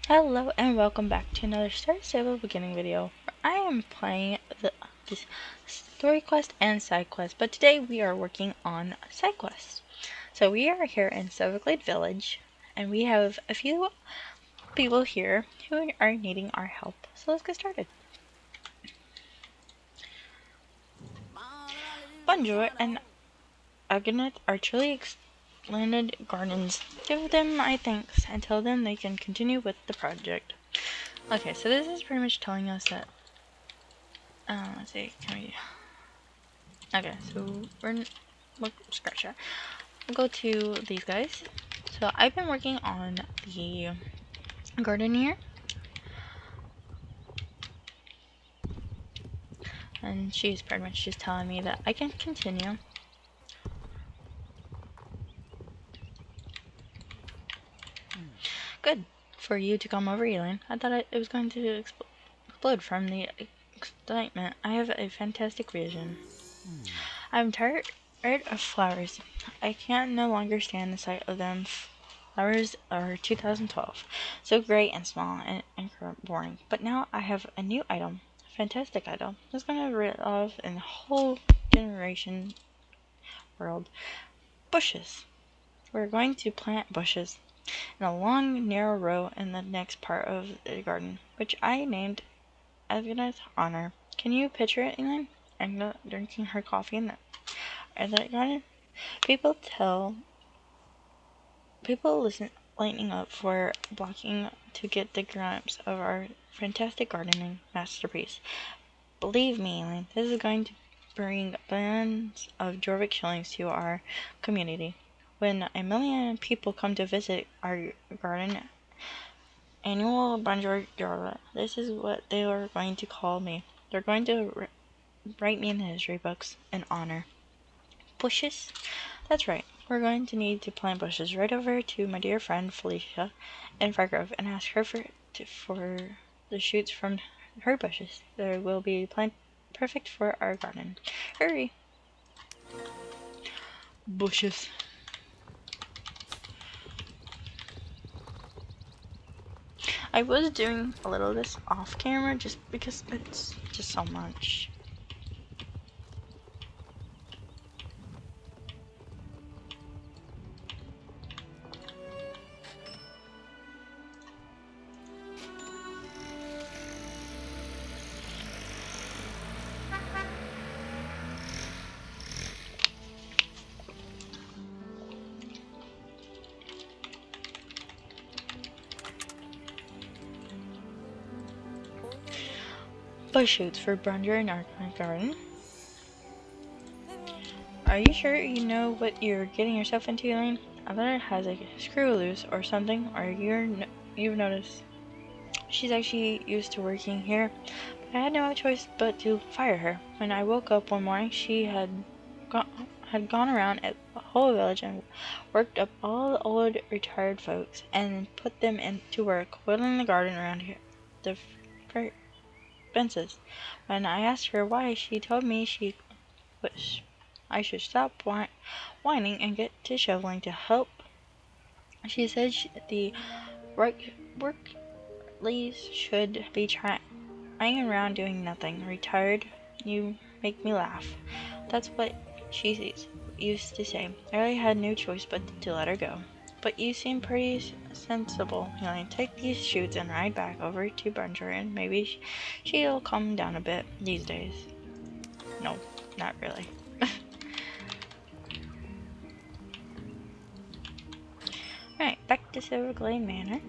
Hello and welcome back to another Start Stable Beginning video where I am playing this story quest and side quest, but today we are working on side quest. So we are here in Silverglade Village and we have a few people here who are needing our help. So let's get started. Bonjour and Agnet are truly splendid gardens. Give them my thanks and tell them they can continue with the project. Okay, so this is pretty much telling us that let's see, okay, so we'll scratch that. We'll go to these guys. So I've been working on the garden here. And she's pretty much just telling me that I can continue. Good for you to come over, Elaine. I thought it was going to explode from the excitement. I have a fantastic vision. I'm tired of flowers. I can no longer stand the sight of them. Flowers are 2012. So gray and small and boring. But now I have a new item. Fantastic item. It's going to rid off in the whole generation world. Bushes. We're going to plant bushes in a long, narrow row in the next part of the garden, which I named Agnes' honor. Can you picture it, Elaine? Agnes drinking her coffee in the garden? People listen, lighting up for blocking to get the glimpse of our fantastic gardening masterpiece. Believe me, Elaine, this is going to bring billions of jorvik shillings to our community. When 1 million people come to visit our garden, annual bonjour jorvik, this is what they are going to call me. They're going to write me in the history books in honor. Bushes? That's right. We're going to need to plant bushes right over to my dear friend Felicia in Fargrove and ask her for the shoots from her bushes. They will be perfect for our garden. Hurry! Bushes. I was doing a little of this off camera just because it's just so much. Bush shoots for Brunger in our garden. Are you sure you know what you're getting yourself into, Elaine? I bet it has a screw loose or something, or you've noticed. She's actually used to working here, but I had no choice but to fire her. When I woke up one morning, she had gone around at the whole village and worked up all the old retired folks and put them to work whittling the garden around here. The fences. When I asked her why, she told me I should stop whining and get to shoveling to help. She said the workers should be trying around doing nothing. Retired, you make me laugh. That's what she used to say. I really had no choice but to let her go. But you seem pretty sensible. Take these shoots and ride back over to Buncher and maybe she'll calm down a bit these days. No, not really. Right, back to Silverglade Manor.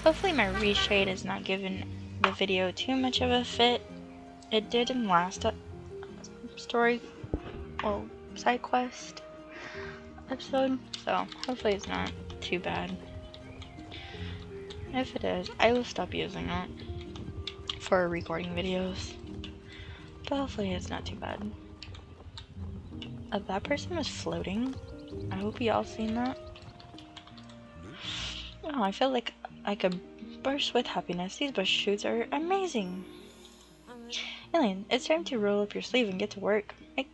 Hopefully my reshade has not given the video too much of a fit. It did in last side quest episode, so hopefully it's not too bad. If it is, I will stop using it for recording videos, but hopefully it's not too bad. That person was floating. I hope y'all seen that. Oh, I feel like I could burst with happiness. These bush shoots are amazing. Elaine, it's time to roll up your sleeve and get to work. Make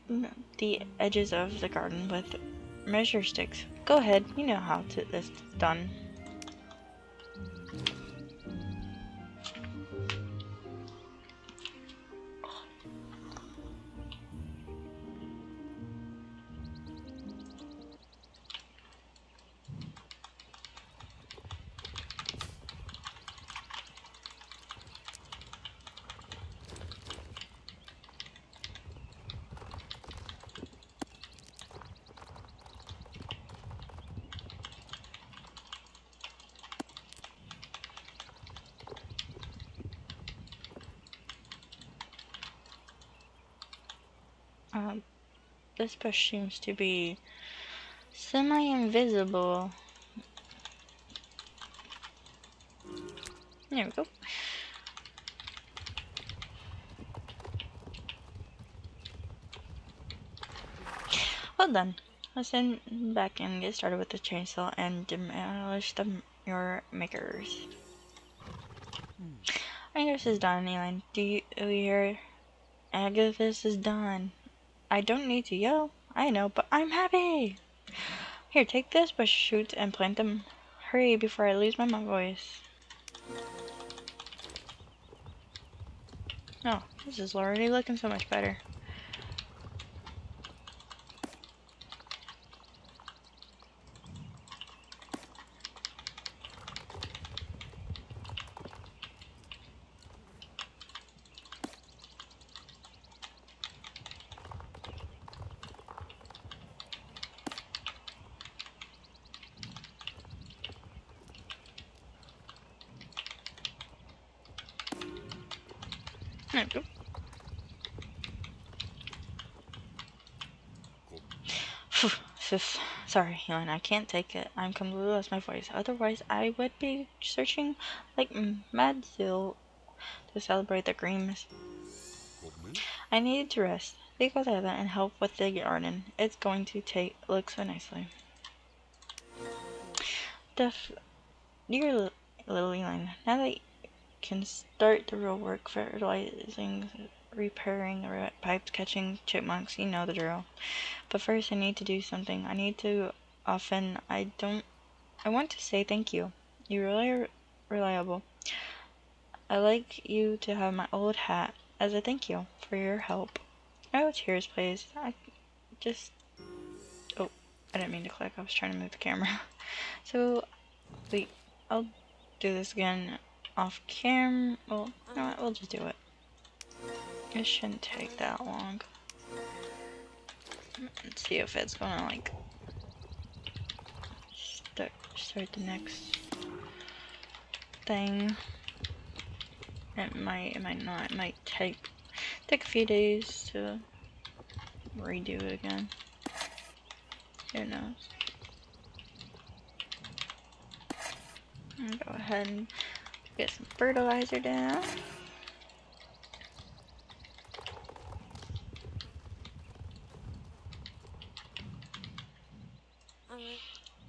the edges of the garden with measure sticks. Go ahead, you know how this is done. This bush seems to be semi-invisible. There we go. Well done. Let's then back and get started with the chainsaw and demolish your makers. I guess this is done, Elin. Do you hear? I guess this is done. I don't need to yell. I know, but I'm happy. Here, take this bush shoot and plant them. Hurry before I lose my voice. Oh, this is already looking so much better. There we go. Sorry, Helen, I can't take it. I'm completely lost my voice. Otherwise, I would be searching like mad to celebrate the dreams. I needed to rest. Leave go together and help with the garden. It's going to look so nicely. Dear little Elin, now that you can start the real work, fertilizing, repairing pipes, catching chipmunks, you know the drill. But first I need to do something. I want to say thank you. You're really reliable. I like you to have my old hat as a thank you for your help. Oh, cheers, please. Oh, I didn't mean to click. I was trying to move the camera. So, wait, I'll do this again off cam. Well, you know what? We'll just do it. It shouldn't take that long. Let's see if it's gonna like start the next thing. It might not. It might take a few days to redo it again. Who knows? Go ahead and get some fertilizer down.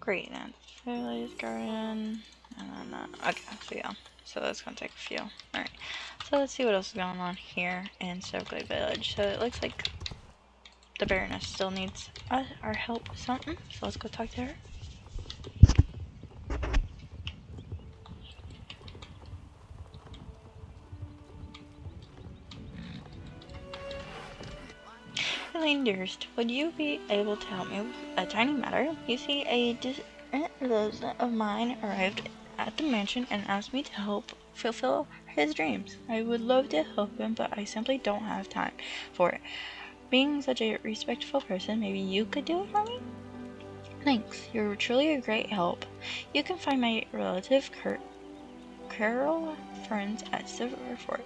Great, then fertilizer garden, and then that. Okay, so yeah, so that's gonna take a few. Alright, so let's see what else is going on here in Silkley Village. So it looks like the Baroness still needs our help with something, so let's go talk to her. Elaine, dearest, would you be able to help me with a tiny matter? You see, a distant relative of mine arrived at the mansion and asked me to help fulfill his dreams. I would love to help him, but I simply don't have time for it. Being such a respectful person, maybe you could do it for me? Thanks, you're truly a great help. You can find my relative Carol friends at Silver Forks.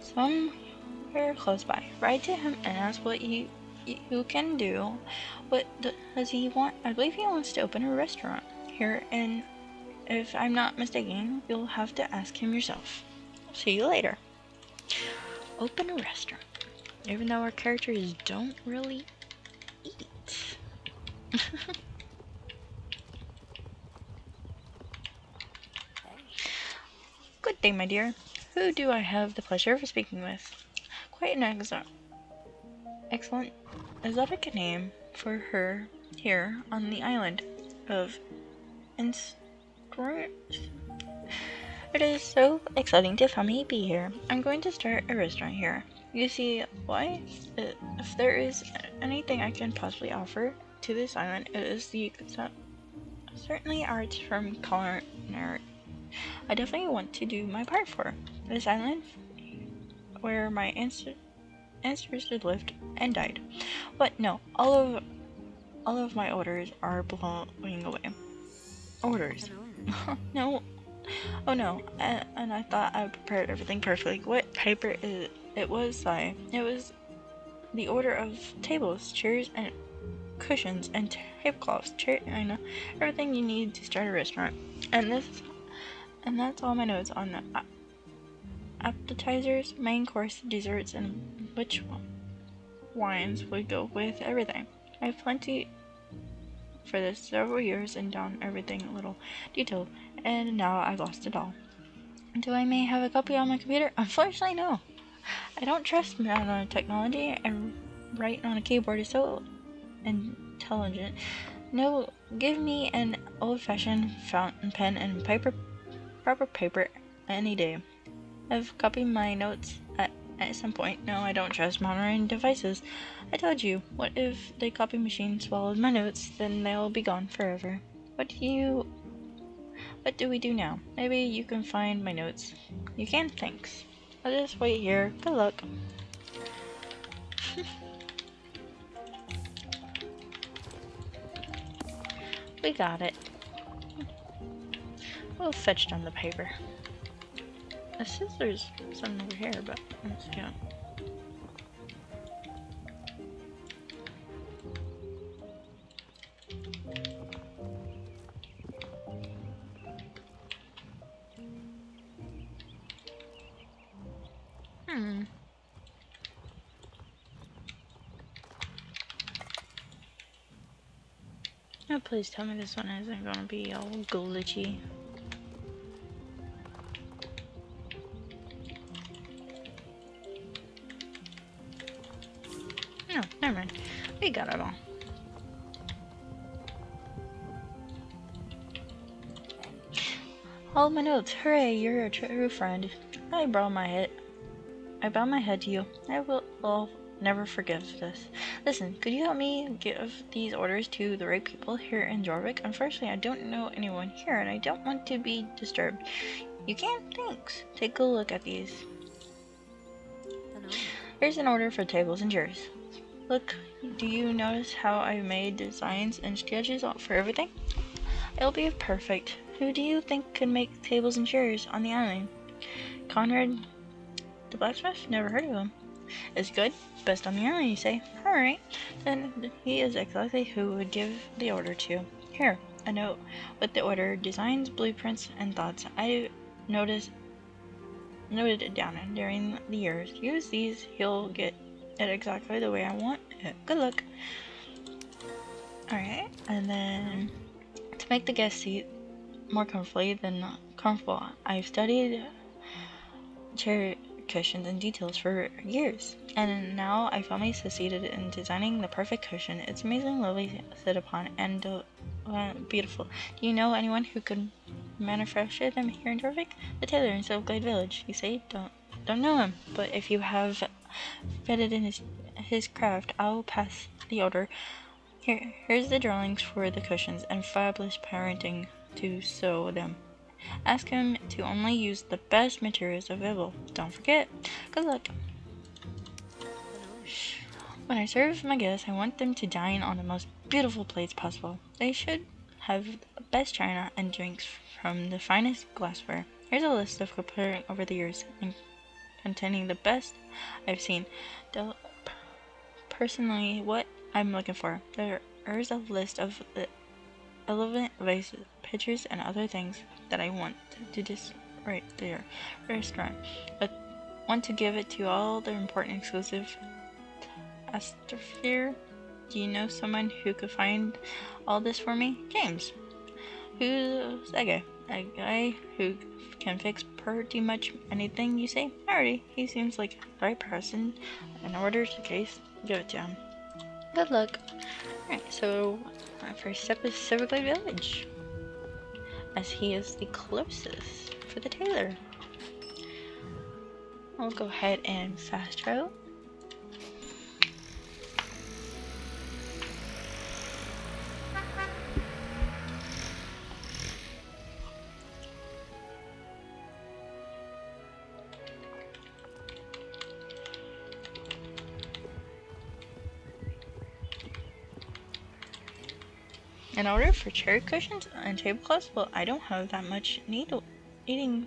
Somewhere close by. Write to him and ask what you can do. What does he want? I believe he wants to open a restaurant here, and if I'm not mistaken, you'll have to ask him yourself. See you later. Open a restaurant. Even though our characters don't really eat. Good day, my dear. Who do I have the pleasure of speaking with? Quite an excellent exotic name for her here on the island. of instruments. It is so exciting to finally be here. I'm going to start a restaurant here. You see, why? If there is anything I can possibly offer to this island, it is the certainly arts from culinary. I definitely want to do my part for this island where my ancestors lived and died. But no, all of my orders are blowing away. Orders. No. Oh no. And I thought I prepared everything perfectly. What paper is it? It was the order of tables, chairs, and cushions, and tablecloths, china, everything you need to start a restaurant. And that's all my notes on the appetizers, main course, desserts, and which wines would go with everything. I have plenty for this several years and down everything a little detailed, and now I've lost it all. Do I may have a copy on my computer? Unfortunately, no. I don't trust modern technology, and writing on a keyboard is so intelligent. No, give me an old-fashioned fountain pen and proper paper any day. I've copied my notes at some point. No, I don't trust modern devices. I told you, what if the copy machine swallowed my notes? Then they'll be gone forever. What do we do now? Maybe you can find my notes. You can? Thanks. I'll just wait here. Good luck. We got it. We'll fetch down the paper. It says there's something over here, but let's go. Oh, please tell me this one isn't gonna be all glitchy. No, never mind. We got it all. All my notes. Hooray, you're a true friend. I bow my head to you. I'll never forgive this. Listen, could you help me give these orders to the right people here in Jorvik? Unfortunately, I don't know anyone here, and I don't want to be disturbed. You can? Thanks. Take a look at these. Here's an order for tables and chairs. Look, do you notice how I made designs and sketches for everything? It'll be perfect. Who do you think could make tables and chairs on the island? Conrad the blacksmith? Never heard of him. Is good? Best on the island, you say? Alright, then he is exactly who would give the order to. Here, a note with the order, designs, blueprints, and thoughts. I noted it down during the years. Use these, he'll get it exactly the way I want it. Good luck. Alright, and then to make the guest seat more comfortable, I've studied chair cushions and details for years, and now I finally succeeded in designing the perfect cushion. It's amazing, lovely to sit upon, and beautiful. Do you know anyone who could manufacture them here in Jorvik? The tailor in Silkglade Village. You say don't know him, but if you have fitted in his craft, I'll pass the order. Here's the drawings for the cushions and fabulous parenting to sew them. Ask him to only use the best materials available. Don't forget. Good luck. When I serve my guests, I want them to dine on the most beautiful plates possible. They should have the best china and drinks from the finest glassware. Here's a list of comparing over the years and containing the best I've seen. Personally, what I'm looking for. There's a list of the relevant vases, pictures, and other things that I want to just right there restaurant, but want to give it to all the important exclusive astrophere. Do you know someone who could find all this for me? James. Who's that guy? A guy who can fix pretty much anything you say? Alrighty, he seems like the right person. In order to case, give it to him. Good luck. Alright, so My first step is Silverglade Village, as he is the closest for the tailor. I'll go ahead and fast travel. In order for chair cushions and tablecloths, well, I don't have that much needing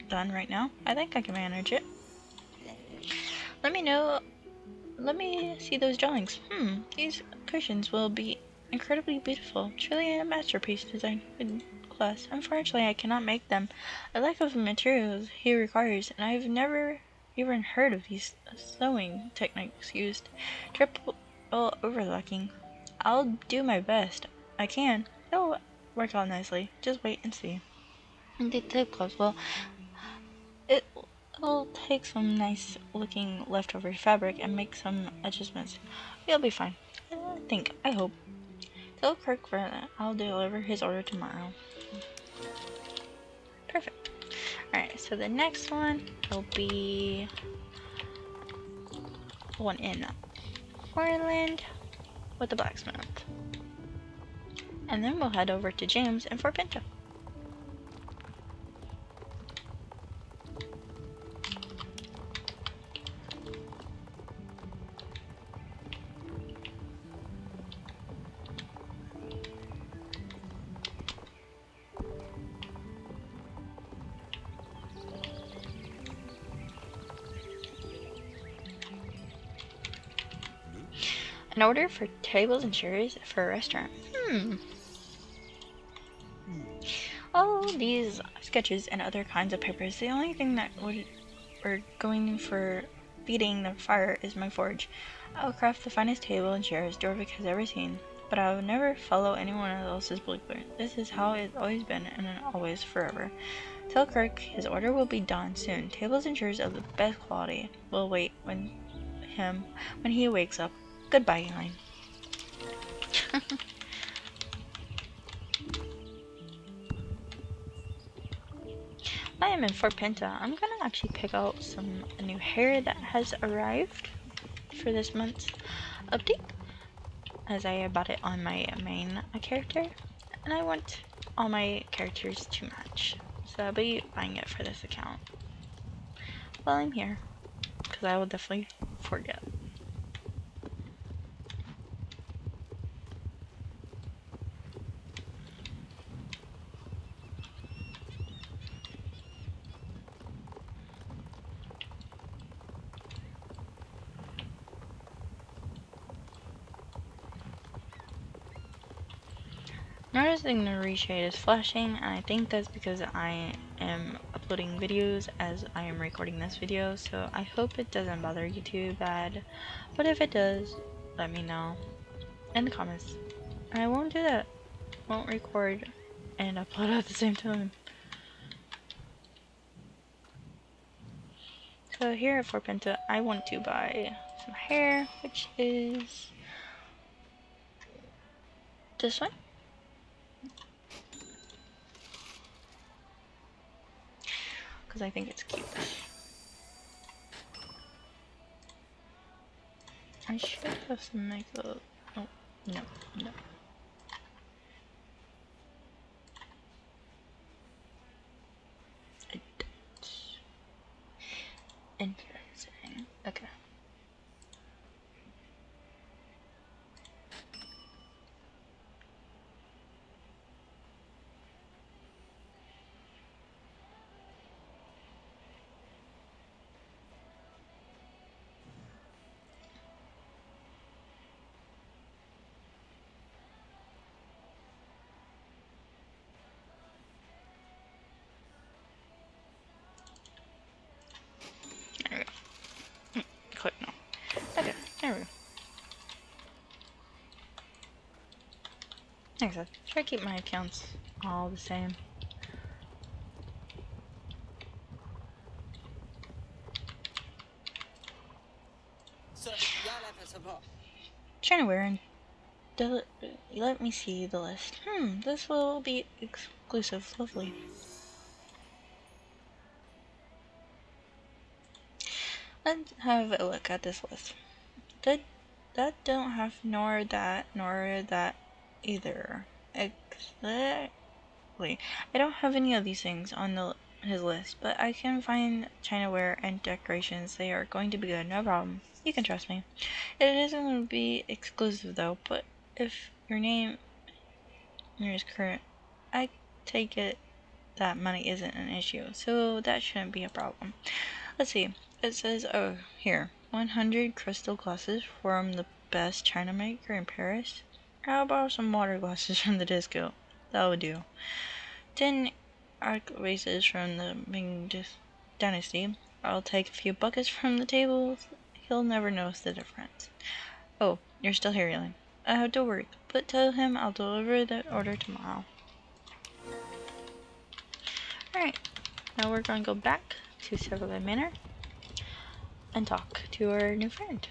done right now. I think I can manage it. Let me know. Let me see those drawings. These cushions will be incredibly beautiful. Truly a masterpiece design in class. Unfortunately, I cannot make them. A lack of materials he requires, and I've never even heard of these sewing techniques used. Triple overlocking. I'll do my best. I can. It'll work out nicely. Just wait and see. And the tablecloths, well, it'll take some nice looking leftover fabric and make some adjustments. You'll be fine. I hope. Tell Kirk for that. I'll deliver his order tomorrow. Perfect. Alright, so the next one will be one in Portland with the blacksmith. And then we'll head over to James in Fort Pinto. An order for tables and chairs for a restaurant. All these sketches and other kinds of papers. The only thing that we're going for feeding the fire is my forge. I'll craft the finest table and chairs Jorvik has ever seen, but I will never follow anyone else's blueprint. This is how it's always been and always forever. Tell Kirk his order will be done soon. Tables and chairs of the best quality will wait when he wakes up. Goodbye, Elaine. I am in Fort Pinto. I'm gonna actually pick out some new hair that has arrived for this month's update, as I bought it on my main character, and I want all my characters to match. So I'll be buying it for this account while I'm here, because I will definitely forget. Noticing the reshade is flashing, and I think that's because I am uploading videos as I am recording this video, so I hope it doesn't bother you too bad, but if it does, let me know in the comments. And I won't do that. Won't record and upload at the same time. So here at Fort Pinto, I want to buy some hair, which is this one. Because I think it's cute. I should have some makeup. Oh, no. I don't. Interesting. Okay. There we go. Click no. Okay, there we go. Like I said, try to keep my accounts all the same. Trying to wear and let me see the list. This will be exclusive. Lovely. Let's have a look at this list. That don't have nor that either. Exactly. I don't have any of these things on his list, but I can find chinaware and decorations. They are going to be good, no problem. You can trust me. It isn't going to be exclusive though, but if your name is current, I take it that money isn't an issue, so that shouldn't be a problem. Let's see. It says, oh, here, 100 crystal glasses from the best china maker in Paris. How about some water glasses from the disco? That would do. 10 arc vases from the Ming Dynasty. I'll take a few buckets from the tables. He'll never notice the difference. Oh, you're still here, Elaine. I have to work, but tell him I'll deliver the order tomorrow. Alright, now we're going to go back to Silver Manor and talk to our new friend.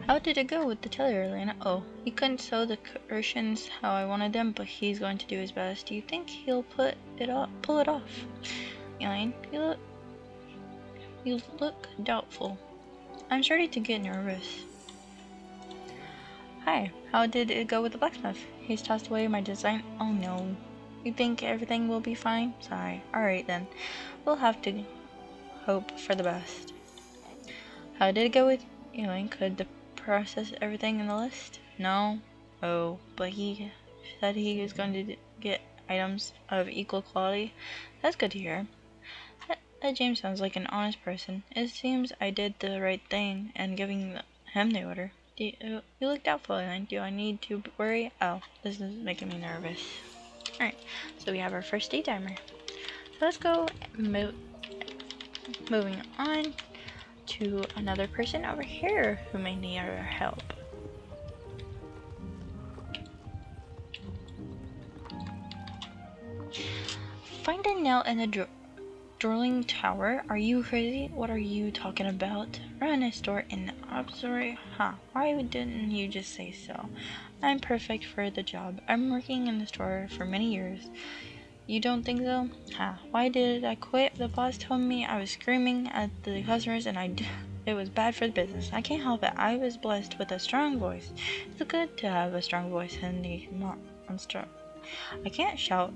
How did it go with the tailor, Elena? Oh, he couldn't sew the cushions how I wanted them, but he's going to do his best. Do you think he'll pull it off? Elaine, you look doubtful. I'm starting to get nervous. Hi, how did it go with the blacksmith? He's tossed away my design. Oh no. You think everything will be fine? Sorry. Alright then. We'll have to hope for the best. How did it go with Elaine? Could the process everything in the list? No. Oh, but he said he was going to get items of equal quality. That's good to hear. That James sounds like an honest person. It seems I did the right thing in giving him the order. You look doubtful, Elaine. Do I need to worry? Oh, this is making me nervous. Alright, so we have our first day timer. So let's go moving on to another person over here who may need our help. Find a nail in the Drooling Tower? Are you crazy? What are you talking about? Run a store in Observatory? Huh, why didn't you just say so? I'm perfect for the job. I'm working in the store for many years. You don't think so? Huh, why did I quit? The boss told me I was screaming at the customers and it was bad for the business. I can't help it. I was blessed with a strong voice. It's good to have a strong voice in the monster. I can't shout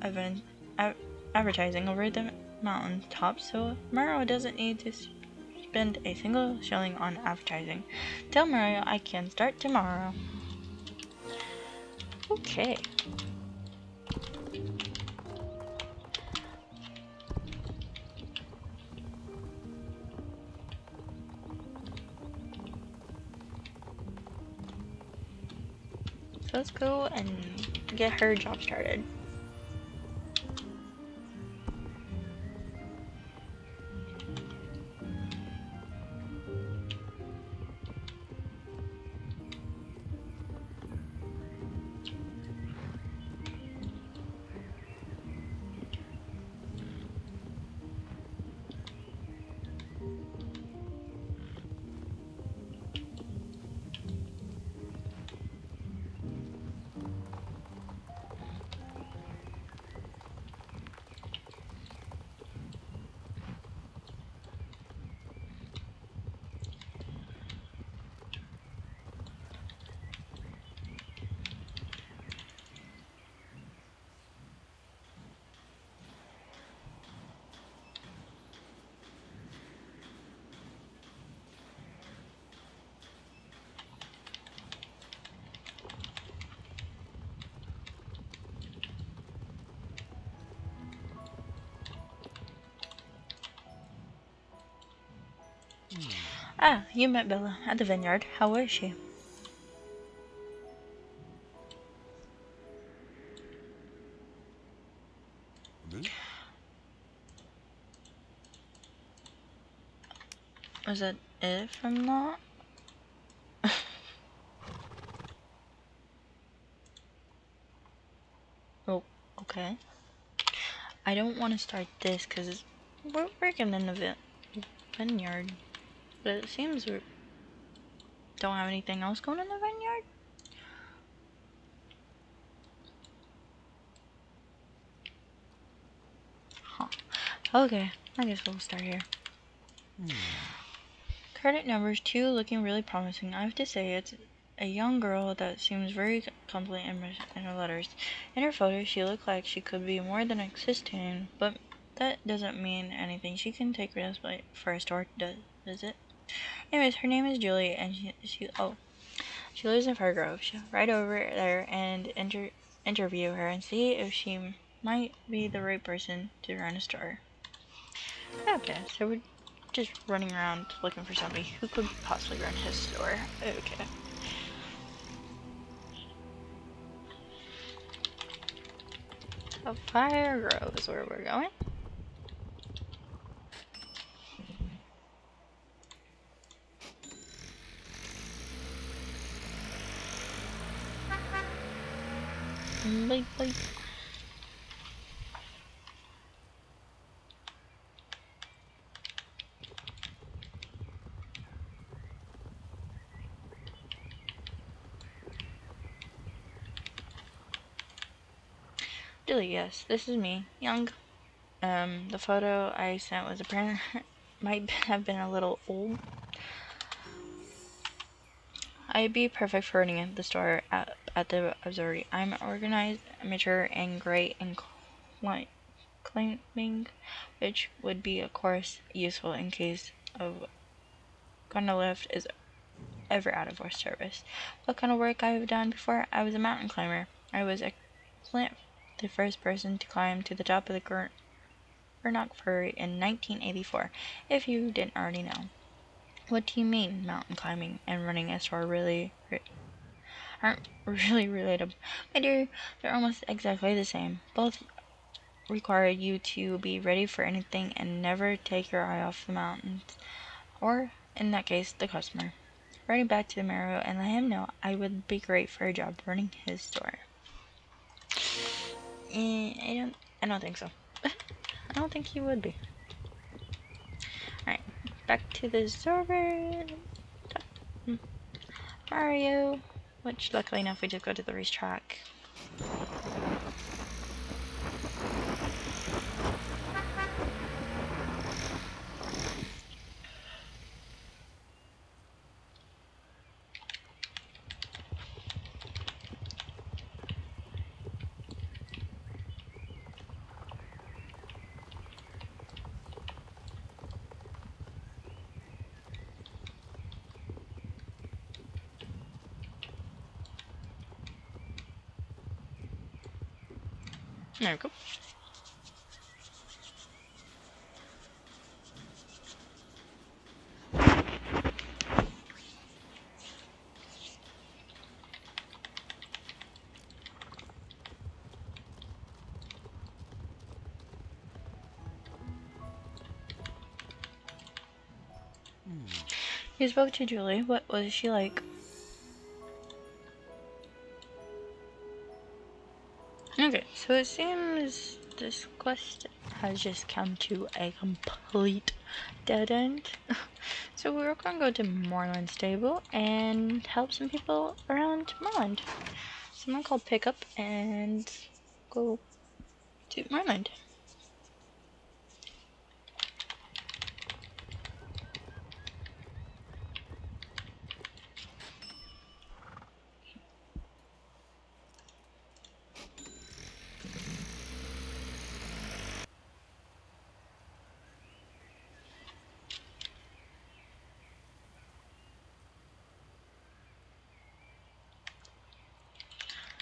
advertising over the mountain top, so Mario doesn't need to spend a single shilling on advertising. Tell Mario I can start tomorrow. Okay. So let's go and get her job started. Ah, you met Bella at the vineyard. How was she? Was that it from that? Oh, okay. I don't want to start this because we're working in a vineyard. But it seems we don't have anything else going in the vineyard. Huh. Okay, I guess we'll start here. Credit numbers 2 looking really promising. I have to say, it's a young girl that seems very confident in her letters. In her photo, she looked like she could be more than 16, but that doesn't mean anything. She can take risks for a store, does it? Anyways, her name is Julie, and she lives in Fargo. She'll ride over there and interview her and see if she might be the right person to run a store. Okay, so we're just running around looking for somebody who could possibly run his store. Okay. So Fire Grove is where we're going. Bleep, bleep. Julie, yes, this is me, young. The photo I sent was apparently might have been a little old. I'd be perfect for running the store at the observatory. I'm organized, mature, and great in climbing, which would be, of course, useful in case of gondola lift is ever out of our service. What kind of work I've done before? I was a mountain climber. I was the first person to climb to the top of the Gurnock Ferry in 1984, if you didn't already know. What do you mean, mountain climbing and running a store aren't really relatable? My dear, they're almost exactly the same. Both require you to be ready for anything and never take your eye off the mountains, or, in that case, the customer. Writing back to the Marrow and let him know I would be great for a job running his store. I don't think so. I don't think he would be. Alright, back to the server. Mario, which luckily enough we just go to the racetrack. There we go. You spoke to Julie. What was she like? Okay, so it seems this quest has just come to a complete dead end. So we're gonna go to Moorland Stable and help some people around Moorland. So I'm gonna call Pickup and go to Moorland.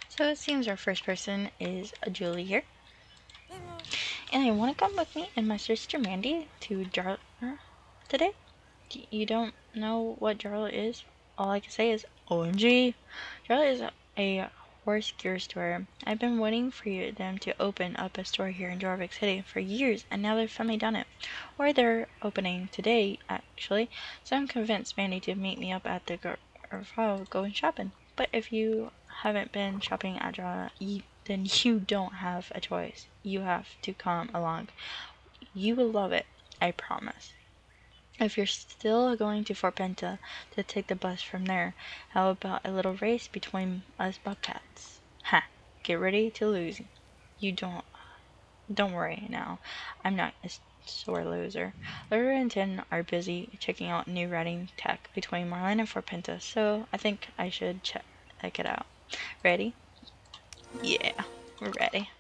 So it seems our first person is a Julie here. And I want to come with me and my sister Mandy to Jarla today. You don't know what Jarla is? All I can say is OMG. Jarla is a horse gear store. I've been waiting for them to open up a store here in Jorvik City for years, and now they've finally done it. Or they're opening today, actually. So I'm convinced Mandy to meet me up at the going shopping. But if you haven't been shopping at then you don't have a choice. You have to come along. You will love it, I promise. If you're still going to Fort Penta to take the bus from there, how about a little race between us bobcats? Ha! Get ready to lose. You don't worry now. I'm not a sore loser. Laura and Tin are busy checking out new riding tech between Marlin and Fort Penta, so I think I should check it out. Ready? Yeah, we're ready.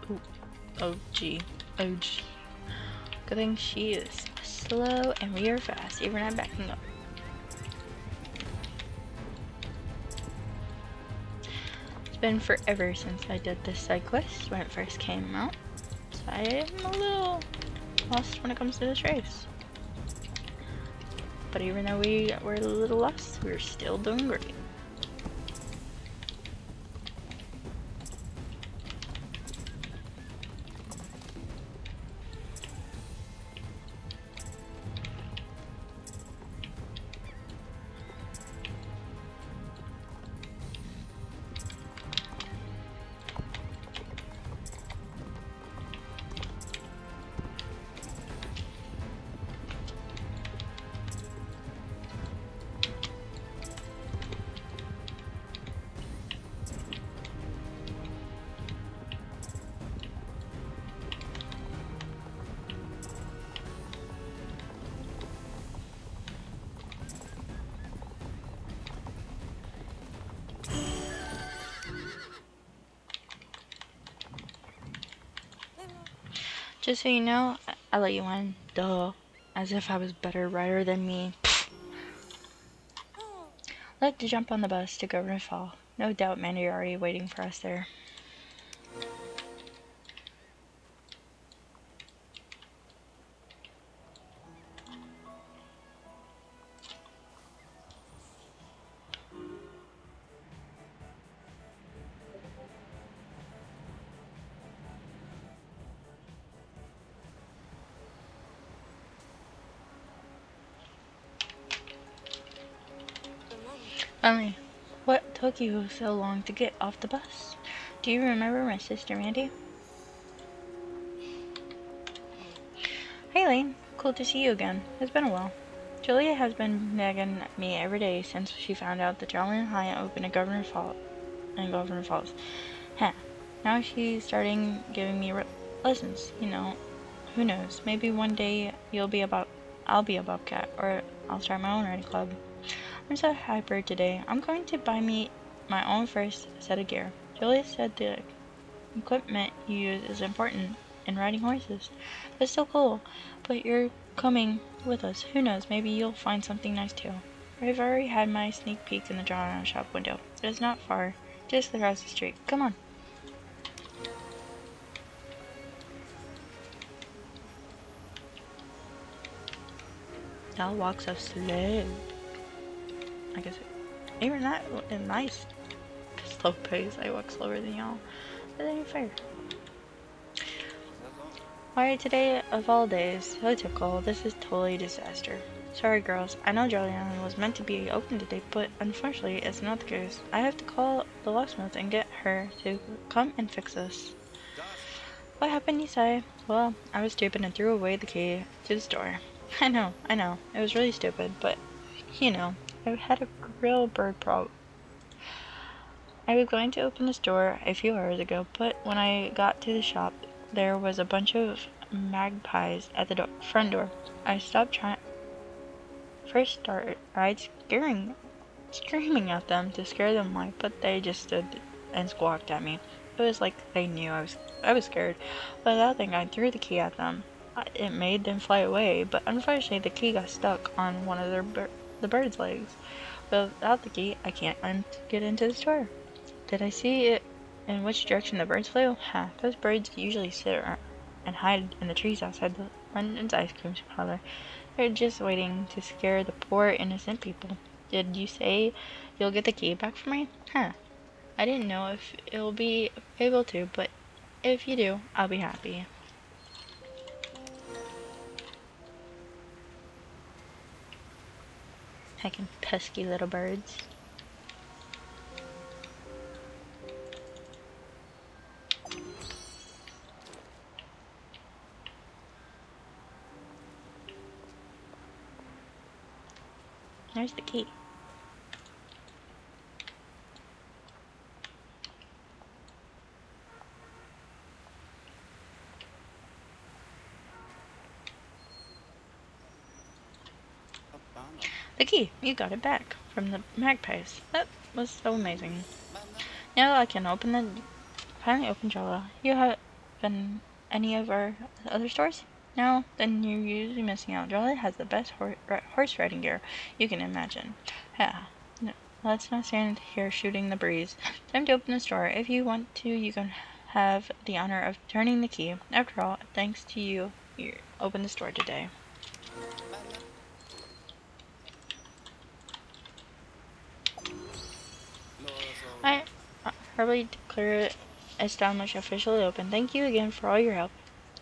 Ooh, oh gee. Good thing she is slow and we are fast, even I'm backing up. It's been forever since I did this side quest when it first came out, so I am a little lost when it comes to this race. But even though we were a little lost, we're still doing great. Just so you know, I let you in. Duh. As if I was better rider than me. Let's jump on the bus to Governor Fall. No doubt Mandy are already waiting for us there. Finally, what took you so long to get off the bus? Do you remember my sister Mandy? Hey Lane, cool to see you again. It's been a while. Julia has been nagging me every day since she found out that Jolly and Hyatt opened a Governor Falls. Huh. Now she's starting giving me lessons. You know, who knows? Maybe one day I'll be a bobcat, or I'll start my own riding club. I'm so hyper today. I'm going to buy me my own first set of gear. Julia said the equipment you use is important in riding horses. That's so cool. But you're coming with us. Who knows? Maybe you'll find something nice too. I've already had my sneak peek in the drawing shop window. It's not far. Just across the street. Come on. Y'all walk so slow. I guess even that is nice. Slow pace. I walk slower than y'all. That ain't fair. Why today of all days? So typical. This is totally a disaster. Sorry girls. I know Juliana was meant to be open today, but unfortunately it's not the case. I have to call the locksmith and get her to come and fix this. What happened, you say? Well, I was stupid and threw away the key to the store. I know. It was really stupid, but you know, I had a real bird problem. I was going to open the store a few hours ago, but when I got to the shop, there was a bunch of magpies at the front door. I stopped started screaming at them to scare them away, but they just stood and squawked at me. It was like they knew I was scared. But that thing, I threw the key at them. It made them fly away, but unfortunately the key got stuck on one of the bird's legs. Without the key, I can't get into the store. Did I see it in which direction the birds flew? Those birds usually sit and hide in the trees outside London's ice cream parlor. They're just waiting to scare the poor innocent people. Did you say you'll get the key back for me? Huh. I didn't know if you'll be able to, but if you do, I'll be happy. Heckin' pesky little birds. There's the key. The key! You got it back from the magpies. That was so amazing. Now I can finally open Java. You have been any of our other stores? No? Then you're usually missing out. Jolly has the best horse riding gear you can imagine. Yeah. No, let's not stand here shooting the breeze. Time to open the store. If you want to, you can have the honor of turning the key. After all, thanks to you, you opened the store today. I hereby declare establishment officially open. Thank you again for all your help.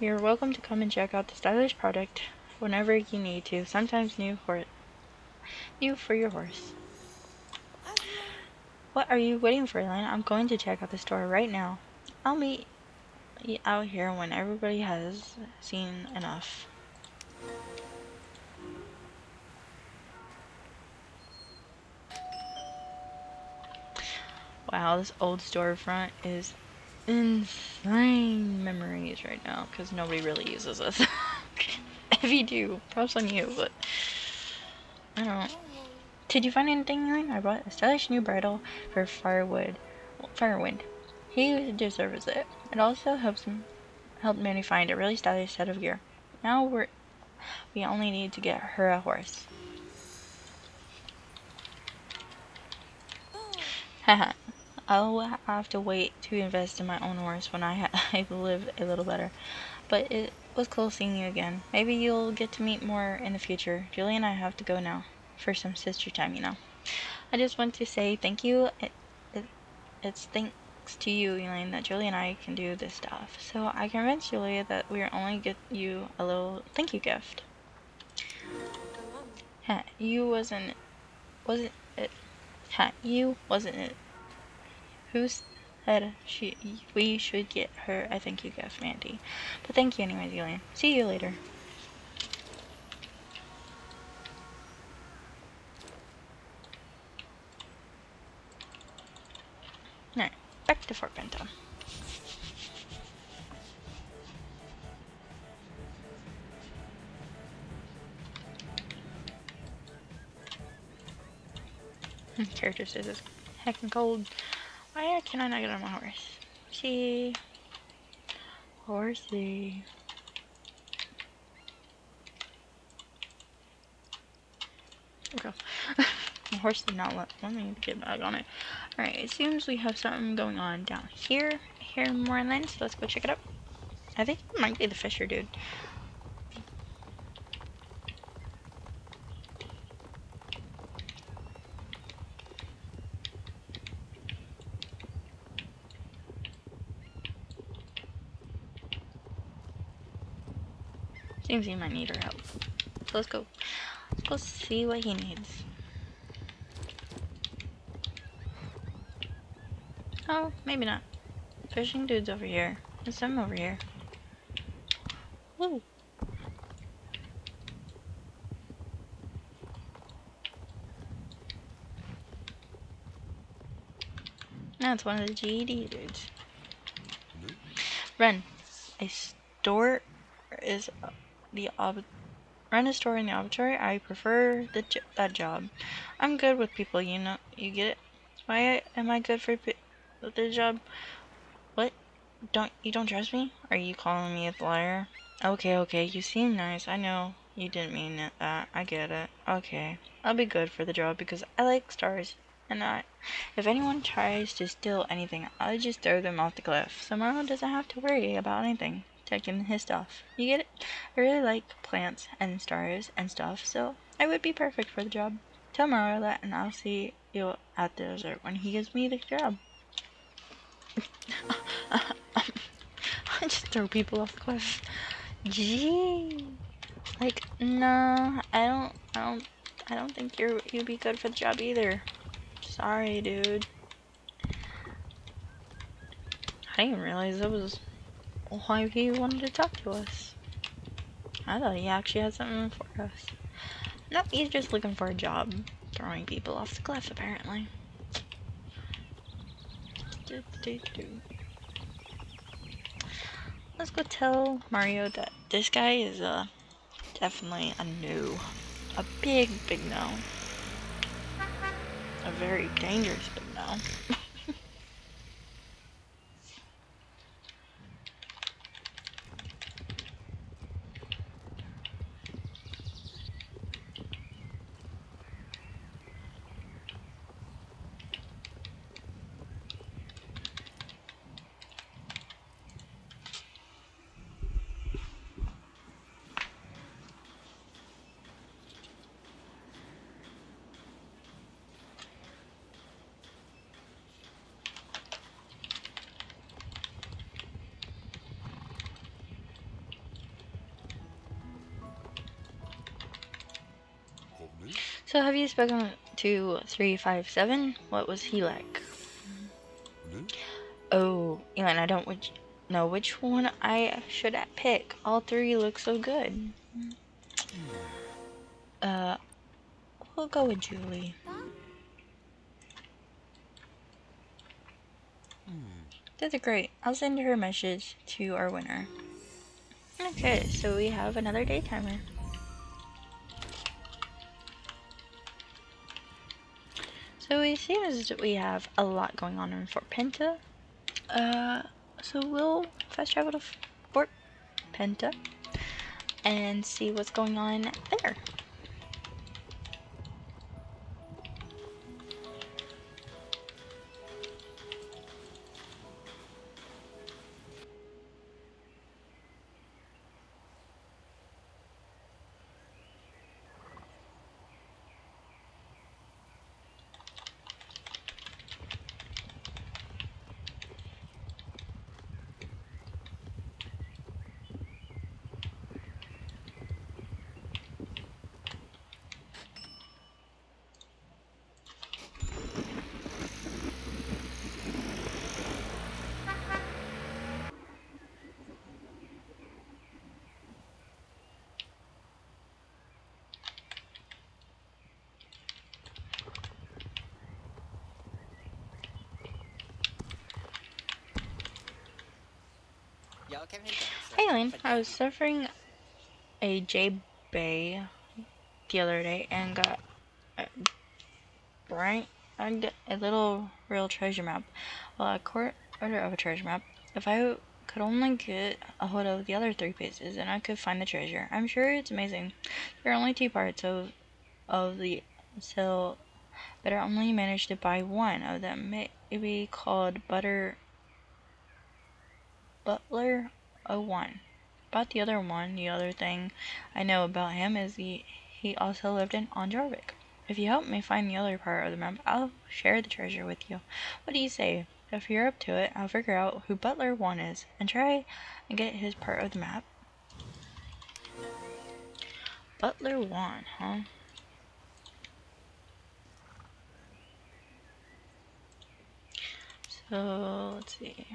You're welcome to come and check out the stylish product whenever you need to. Sometimes new for your horse. What are you waiting for, Elaine? I'm going to check out the store right now. I'll meet you out here when everybody has seen enough. Wow, this old storefront is insane memories right now because nobody really uses this. If you do, props on you, but I don't. Did you find anything, Elaine? I bought a stylish new bridle for Firewind. He deserves it. It also helped Manny find a really stylish set of gear. Now we only need to get her a horse. Haha. I'll have to wait to invest in my own horse when I live a little better. But it was cool seeing you again. Maybe you'll get to meet more in the future. Julie and I have to go now for some sister time, you know. I just want to say thank you. It's thanks to you, Elaine, that Julie and I can do this stuff. So I convinced Julie that we're only get you a little thank you gift. Huh, wasn't it? Huh, wasn't it? Who said we should get her a thank you gift, Mandy? But thank you anyways, Elaine. See you later. Alright, back to Fort Benton. Character says it's heckin' cold. Why can I not get on my horse? See, horsey. Okay. My horse did not let me get back on it. Alright, it seems we have something going on down here. Here in Moorland, so let's go check it out. I think it might be the Fisher dude. Seems he might need our help. So let's go. Let's go see what he needs. Oh, maybe not. Fishing dude's over here. There's some over here. Woo! Now it's one of the GED dudes. Run a store is run a store in the observatory. I prefer that job. I'm good with people, you know. You get it? Why am I good for the job? What? You don't trust me? Are you calling me a liar? Okay, you seem nice. I know you didn't mean it, that. I get it. Okay. I'll be good for the job because I like stars. And if anyone tries to steal anything, I'll just throw them off the cliff. So Marlo doesn't have to worry about anything. taking his stuff. You get it? I really like plants and stars and stuff, so I would be perfect for the job. Tell Mario that, and I'll see you at the desert when he gives me the job. I just throw people off the cliff. Gee, like no, I don't think you'd be good for the job either. Sorry, dude. I didn't realize that was why he wanted to talk to us. I thought he actually had something for us. Nope, he's just looking for a job. Throwing people off the cliff, apparently. Let's go tell Mario that this guy is definitely a no. A big no. A very dangerous big no. So have you spoken to 357? What was he like? Oh, yeah, and I don't know which one I should pick. All three look so good. We'll go with Julie. That's great. I'll send her a message to our winner. Okay, so we have another day timer. So it seems that we have a lot going on in Fort Penta. So we'll fast travel to Fort Penta and see what's going on there. Hey Lane, I was suffering a J-Bay the other day and got a little real treasure map. Well, a quarter of a treasure map. If I could only get a hold of the other 3 pieces, then I could find the treasure. I'm sure it's amazing. There are only 2 parts of the so, but I only managed to buy one of them. Maybe called Butler 01. About the other one, the other thing I know about him is he also lived on Jorvik. If you help me find the other part of the map, I'll share the treasure with you. What do you say? If you're up to it, I'll figure out who Butler 1 is and try and get his part of the map. Butler 1, huh? So, let's see.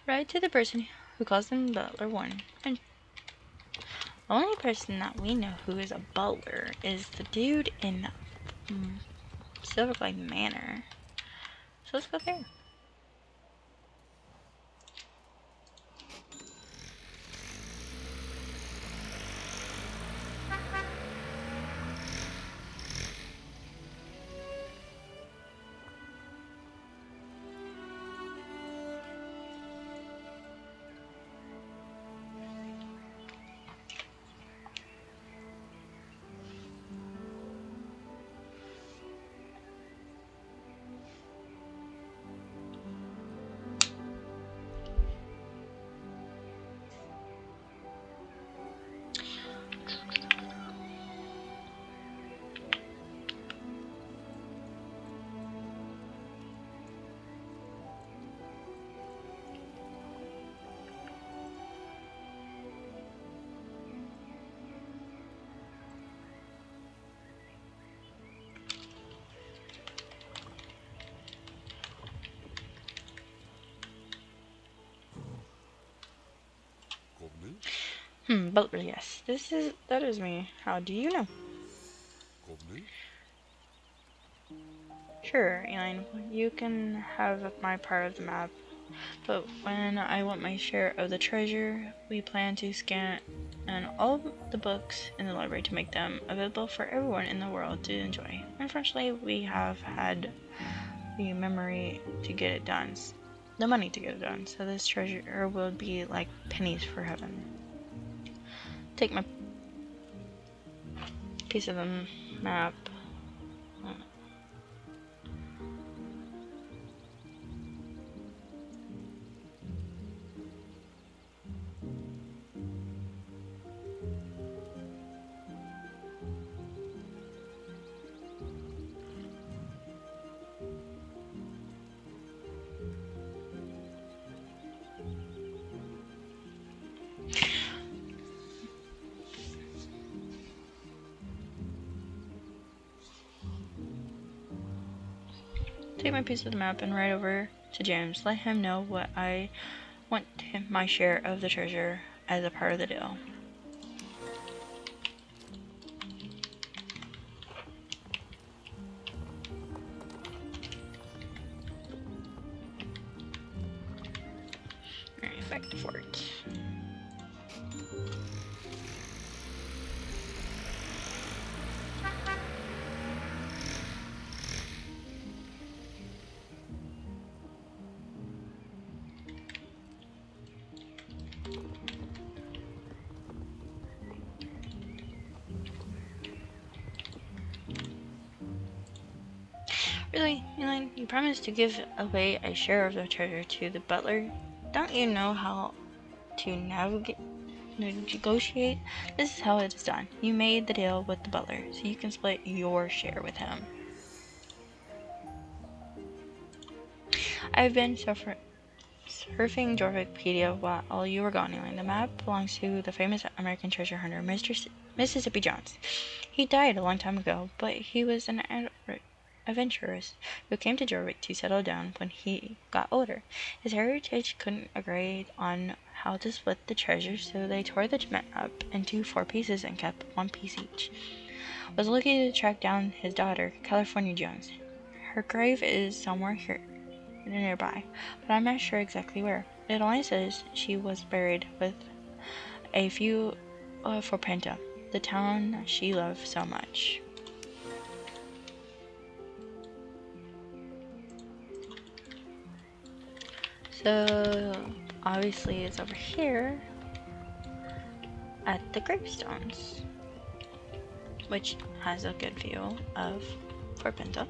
Write to the person who calls him Butler 1. And the only person that we know who is a butler is the dude in Silverglade Manor. So let's go there. Butler, yes. That is me. How do you know? Sure, Elaine, you can have my part of the map, but when I want my share of the treasure, we plan to scan and all the books in the library to make them available for everyone in the world to enjoy. Unfortunately, we have had the memory to get it done, the money to get it done, so this treasure will be like pennies for heaven. Take my piece of the map. Take my piece of the map and ride over to James. Let him know what I want my share of the treasure as a part of the deal. Alright, back to fort. Really, Elaine, you promised to give away a share of the treasure to the butler. Don't you know how to negotiate? This is how it is done. You made the deal with the butler, so you can split your share with him. I've been surfing Jorvikpedia while you were gone, Elaine. The map belongs to the famous American treasure hunter, Mississippi Jones. He died a long time ago, but he was an adventurers who came to Jorvik to settle down when he got older. His heritage couldn't agree on how to split the treasure, so they tore the map up into 4 pieces and kept 1 piece each. Was lucky to track down his daughter, California Jones. Her grave is somewhere here nearby, but I'm not sure exactly where. It only says she was buried with a few for Penta, the town she loved so much. So, obviously it's over here at the gravestones, which has a good view of Fort Pinto.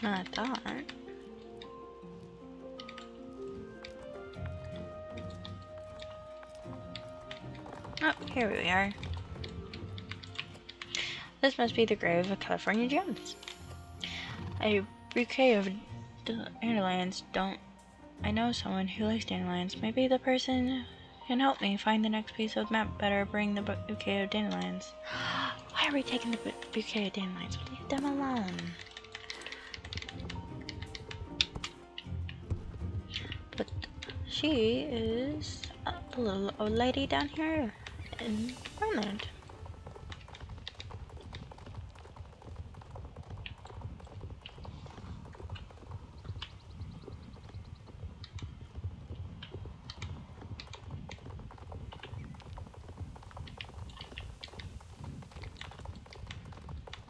I thought. Oh, here we are. This must be the grave of California Jones. A bouquet of dandelions. I know someone who likes dandelions. Maybe the person can help me find the next piece of the map. Better bring the bouquet of dandelions. Why are we taking the bouquet of dandelions? Leave them alone. But she is the little old lady down here in Ireland.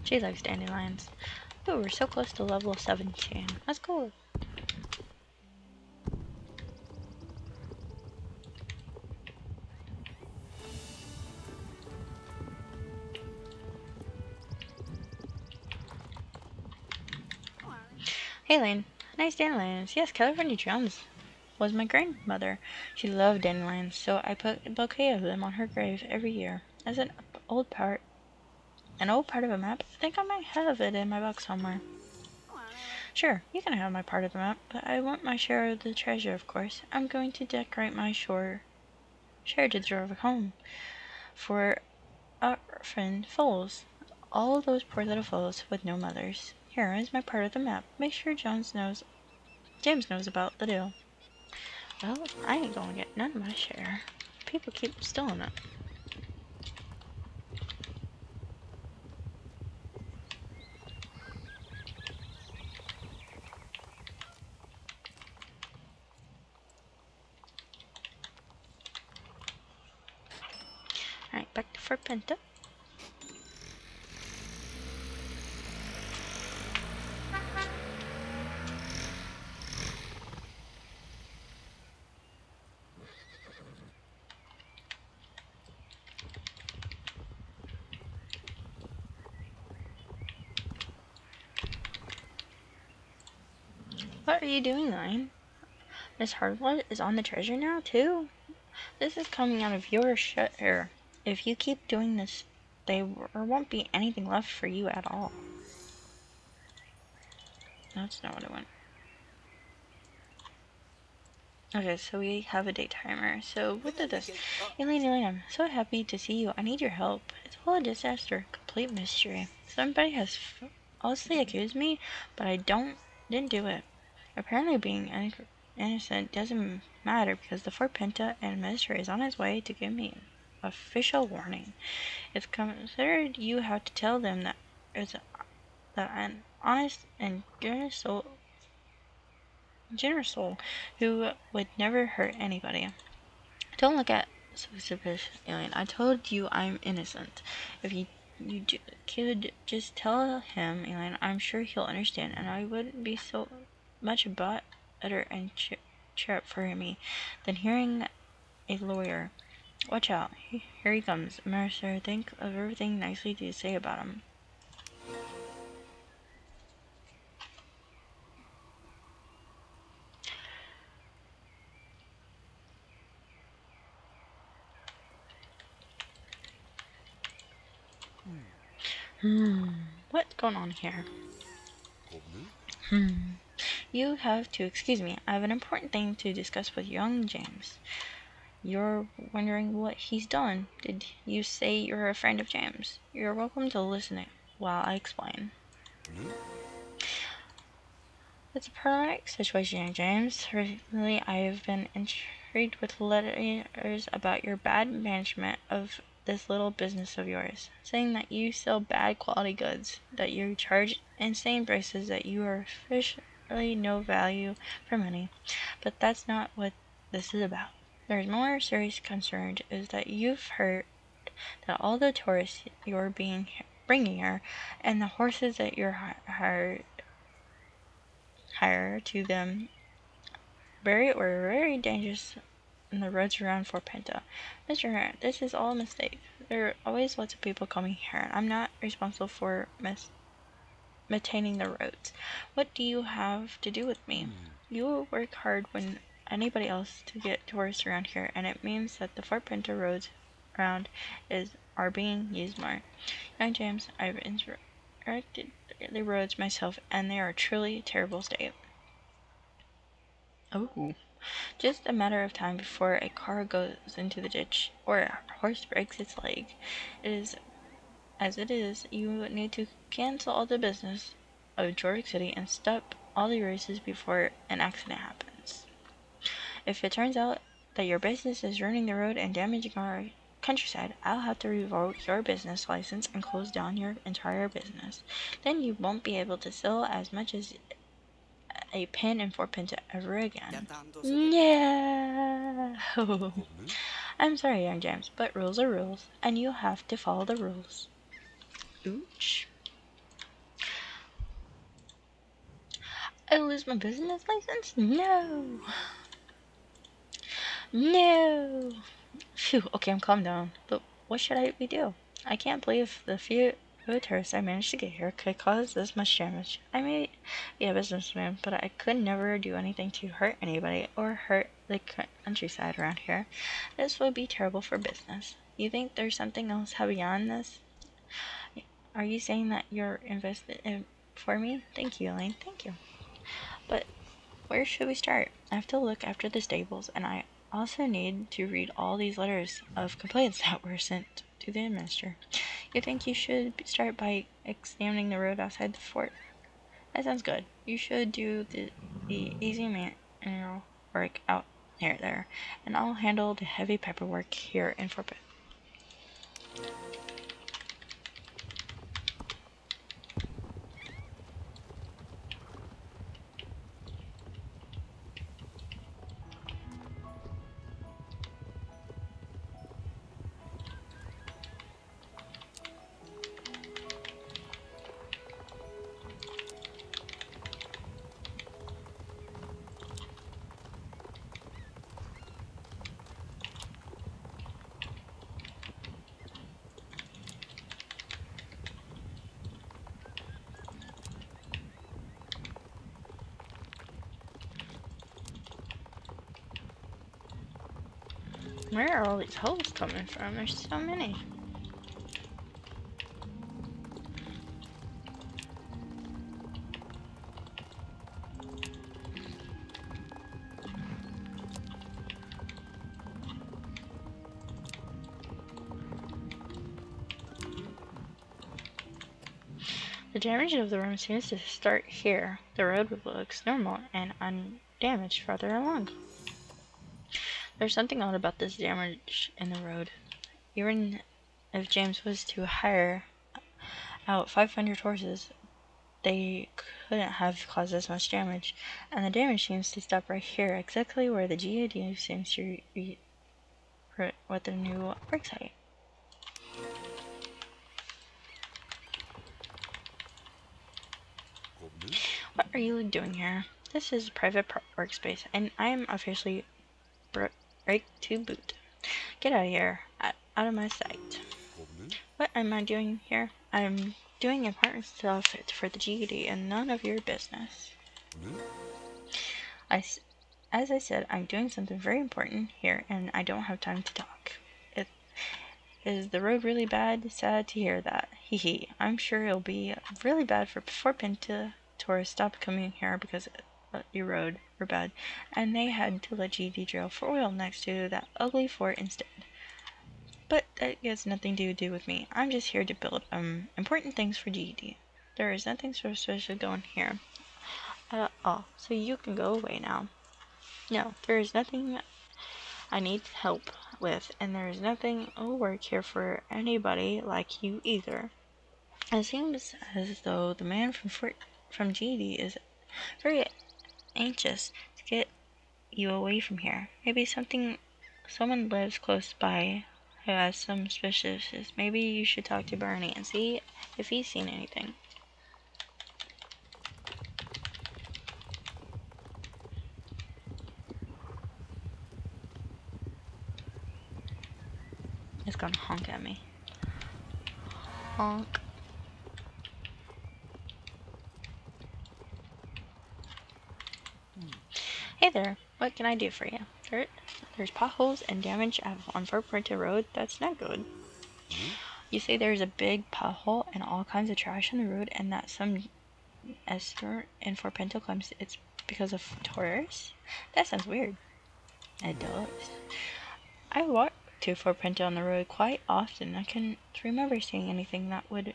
She likes dandelions. Oh, we're so close to level 17. That's cool. Hey, Lane. Nice dandelions. Yes, California Jones was my grandmother. She loved dandelions, so I put a bouquet of them on her grave every year. As an old part of a map. I think I might have it in my box somewhere. Sure, you can have my part of the map, but I want my share of the treasure, of course. I'm going to decorate my share to the jorvik home for orphan foals. All those poor little foals with no mothers. Here is my part of the map. Make sure James knows about the deal. Well, I ain't gonna get none of my share. People keep stealing it. Alright, back to Fort Pinta. What are you doing, Lion? Miss Hardwood is on the treasure now, too? This is coming out of your share. If you keep doing this, there won't be anything left for you at all. That's not what I want. Okay, so we have a day timer. So what did this? Elaine, I'm so happy to see you. I need your help. It's all a disaster, complete mystery. Somebody has falsely accused me, but I didn't do it. Apparently, being innocent doesn't matter because the Fort Pinta administrator is on his way to give me an official warning. It's considered you have to tell them that an honest and generous soul who would never hurt anybody. Don't look at suspicious alien. I told you I'm innocent. If could just tell him, alien, I'm sure he'll understand, and I wouldn't be so much better and cheer up for me than hearing a lawyer. Watch out. Here he comes. Mercer, think of everything nicely to say about him. What's going on here? You have to excuse me. I have an important thing to discuss with young James. You're wondering what he's done. Did you say you're a friend of James? You're welcome to listen while I explain. It's a problematic situation, young James. Recently, I have been intrigued with letters about your bad management of this little business of yours, saying that you sell bad quality goods, that you charge insane prices, that you are officially no value for money. But that's not what this is about. There's more serious concern is that you've heard that all the tourists you're bringing here and the horses that you're hire to them were very dangerous in the roads around Fort Pinta. Mr. Heron, this is all a mistake. There are always lots of people coming here, and I'm not responsible for maintaining the roads. What do you have to do with me? You will work hard when anybody else to get tourists around here, and it means that the Fort Pinta roads around are being used more. Young James, I've inspected the roads myself, and they are truly a terrible state. Oh. Just a matter of time before a car goes into the ditch or a horse breaks its leg. As it is, you need to cancel all the business of Jorvik City and stop all the races before an accident happens. If it turns out that your business is ruining the road and damaging our countryside, I'll have to revoke your business license and close down your entire business. Then you won't be able to sell as much as a pen in Fort Pinta ever again. Yeah. I'm sorry, young James, but rules are rules, and you have to follow the rules. Ooch. I lose my business license? No. No. Phew, okay, I'm calm down. But what should we do? I can't believe the the tourists I managed to get here could cause this much damage. I may be a businessman, but I could never do anything to hurt anybody or hurt the countryside around here. This would be terrible for business. You think there's something else beyond this? Are you saying that you're invested in for me? Thank you, Elaine. Thank you. But where should we start? I have to look after the stables, and I also need to read all these letters of complaints that were sent to the minister. You think you should start by examining the road outside the fort? That sounds good. You should do the easy manual work out there, and I'll handle the heavy paperwork here in Fort Pitt. Where are all these holes coming from? There's so many. The damage of the room seems to start here. The road looks normal and undamaged farther along. There's something odd about this damage in the road. Even if James was to hire out 500 horses, they couldn't have caused this much damage. And the damage seems to stop right here, exactly where the GAD seems to be with the new work site. What are you doing here? This is a private workspace, and I am officially break to boot. Get out of here, out of my sight. What am I doing here? I'm doing important stuff for the GD and none of your business. As I said, I'm doing something very important here and I don't have time to talk. Is the road really bad? Sad to hear that. Hee hee. I'm sure it'll be really bad for Pinta tourists stopped coming here because the road were bad, and they had to let GD drill for oil next to that ugly fort instead. But that has nothing to do with me. I'm just here to build important things for GD. There is nothing so special going here at all, so you can go away now. No, there is nothing I need help with, and there is nothing will work here for anybody like you either. It seems as though the man from GD is very anxious to get you away from here. Maybe someone lives close by who has some suspicions. Maybe you should talk to Bernie and see if he's seen anything. It's gonna honk at me. Honk. Hey there, what can I do for you? There's potholes and damage on Fort Pinta Road. That's not good. You say there's a big pothole and all kinds of trash on the road, and that some Esther in Fort Pinta claims it's because of tourists? That sounds weird. It does. I walk to Fort Pinta on the road quite often. I can't remember seeing anything that would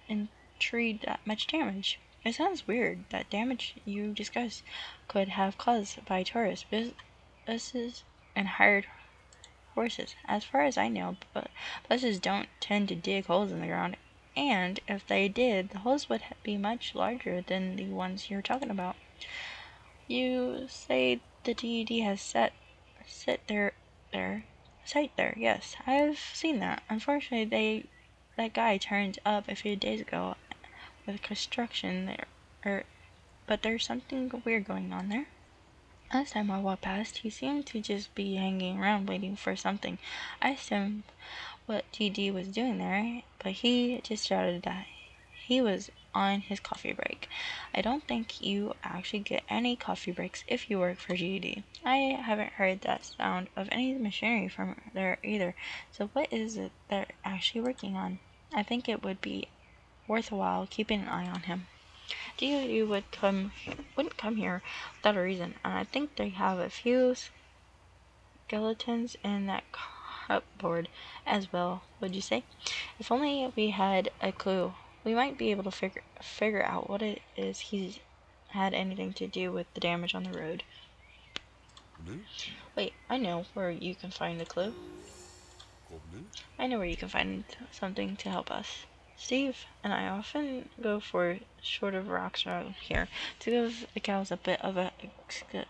intrude that much damage. It sounds weird that damage you discussed could have caused by tourists, buses, and hired horses. As far as I know, buses don't tend to dig holes in the ground, and if they did, the holes would be much larger than the ones you're talking about. You say the DED has site there. Yes, I've seen that. Unfortunately, that guy turned up a few days ago with construction there, but there's something weird going on there. Last time I walked past, he seemed to just be hanging around waiting for something. I asked him what GD was doing there, but he just shouted that he was on his coffee break. I don't think you actually get any coffee breaks if you work for GD. I haven't heard that sound of any machinery from there either. So what is it they're actually working on? I think it would be worthwhile keeping an eye on him. GD wouldn't come here without a reason, and I think they have a few skeletons in that cupboard as well, would you say? If only we had a clue, we might be able to figure out what it is he's had anything to do with the damage on the road. Wait, I know where you can find the clue. I know where you can find something to help us. Steve and I often go for short of rocks around here to give the cows a bit of a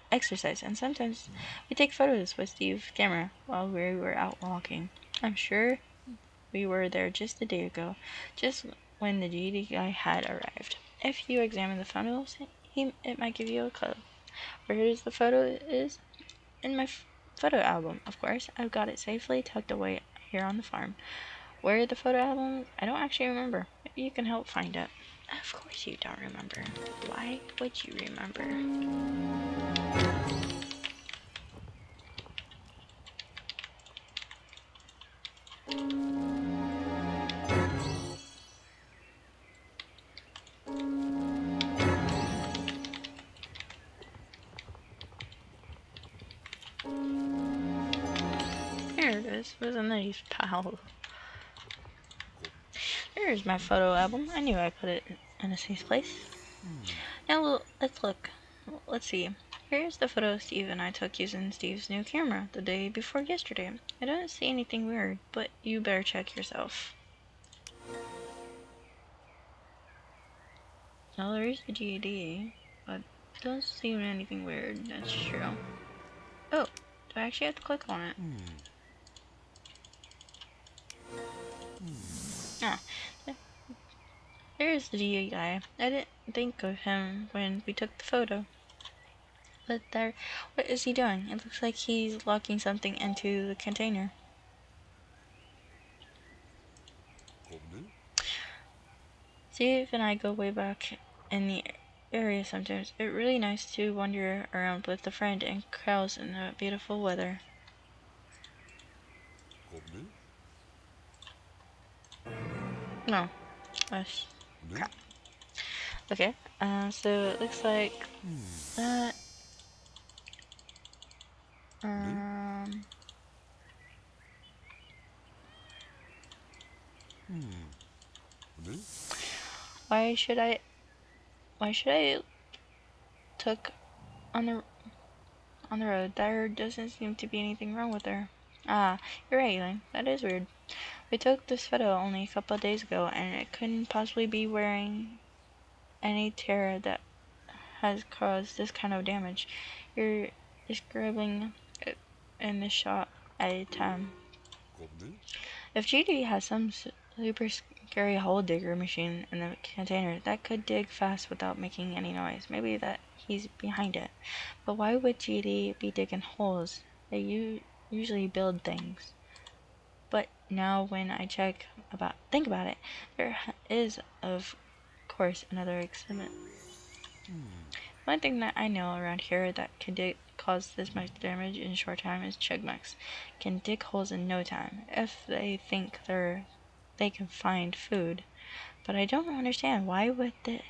exercise, and sometimes we take photos with Steve's camera while we were out walking. I'm sure we were there just a day ago, just when the GD guy had arrived. If you examine the photos, it might give you a clue. Where the photo is? In my photo album, of course. I've got it safely tucked away here on the farm. Where the photo album? I don't actually remember. Maybe you can help find it. Of course you don't remember. Why would you remember? Here it is. It was a nice pile. There's my photo album. I knew I put it in a safe place. Now let's look. Let's see. Here's the photo Steve and I took using Steve's new camera the day before yesterday. I don't see anything weird, but you better check yourself. Now there is the GD, but it doesn't seem anything weird. That's true. Oh, do I actually have to click on it? Ah, there's the GD guy. I didn't think of him when we took the photo. But there, what is he doing? It looks like he's locking something into the container. Steve and I go way back in the area sometimes. It's really nice to wander around with a friend and cows in the beautiful weather. No, that's crap. Okay, so it looks like that. Why should I took on the road? There doesn't seem to be anything wrong with her. Ah, you're right, Elaine. That is weird. We took this photo only a couple of days ago, and it couldn't possibly be wearing any terror that has caused this kind of damage. You're describing it in the shot at a time. If GD has some super scary hole digger machine in the container that could dig fast without making any noise, maybe that he's behind it. But why would GD be digging holes? They usually build things. But now when I think about it, there is, of course, another experiment. One thing that I know around here that can cause this much damage in a short time is chipmunks. Can dig holes in no time if they think they can find food. But I don't understand, why would they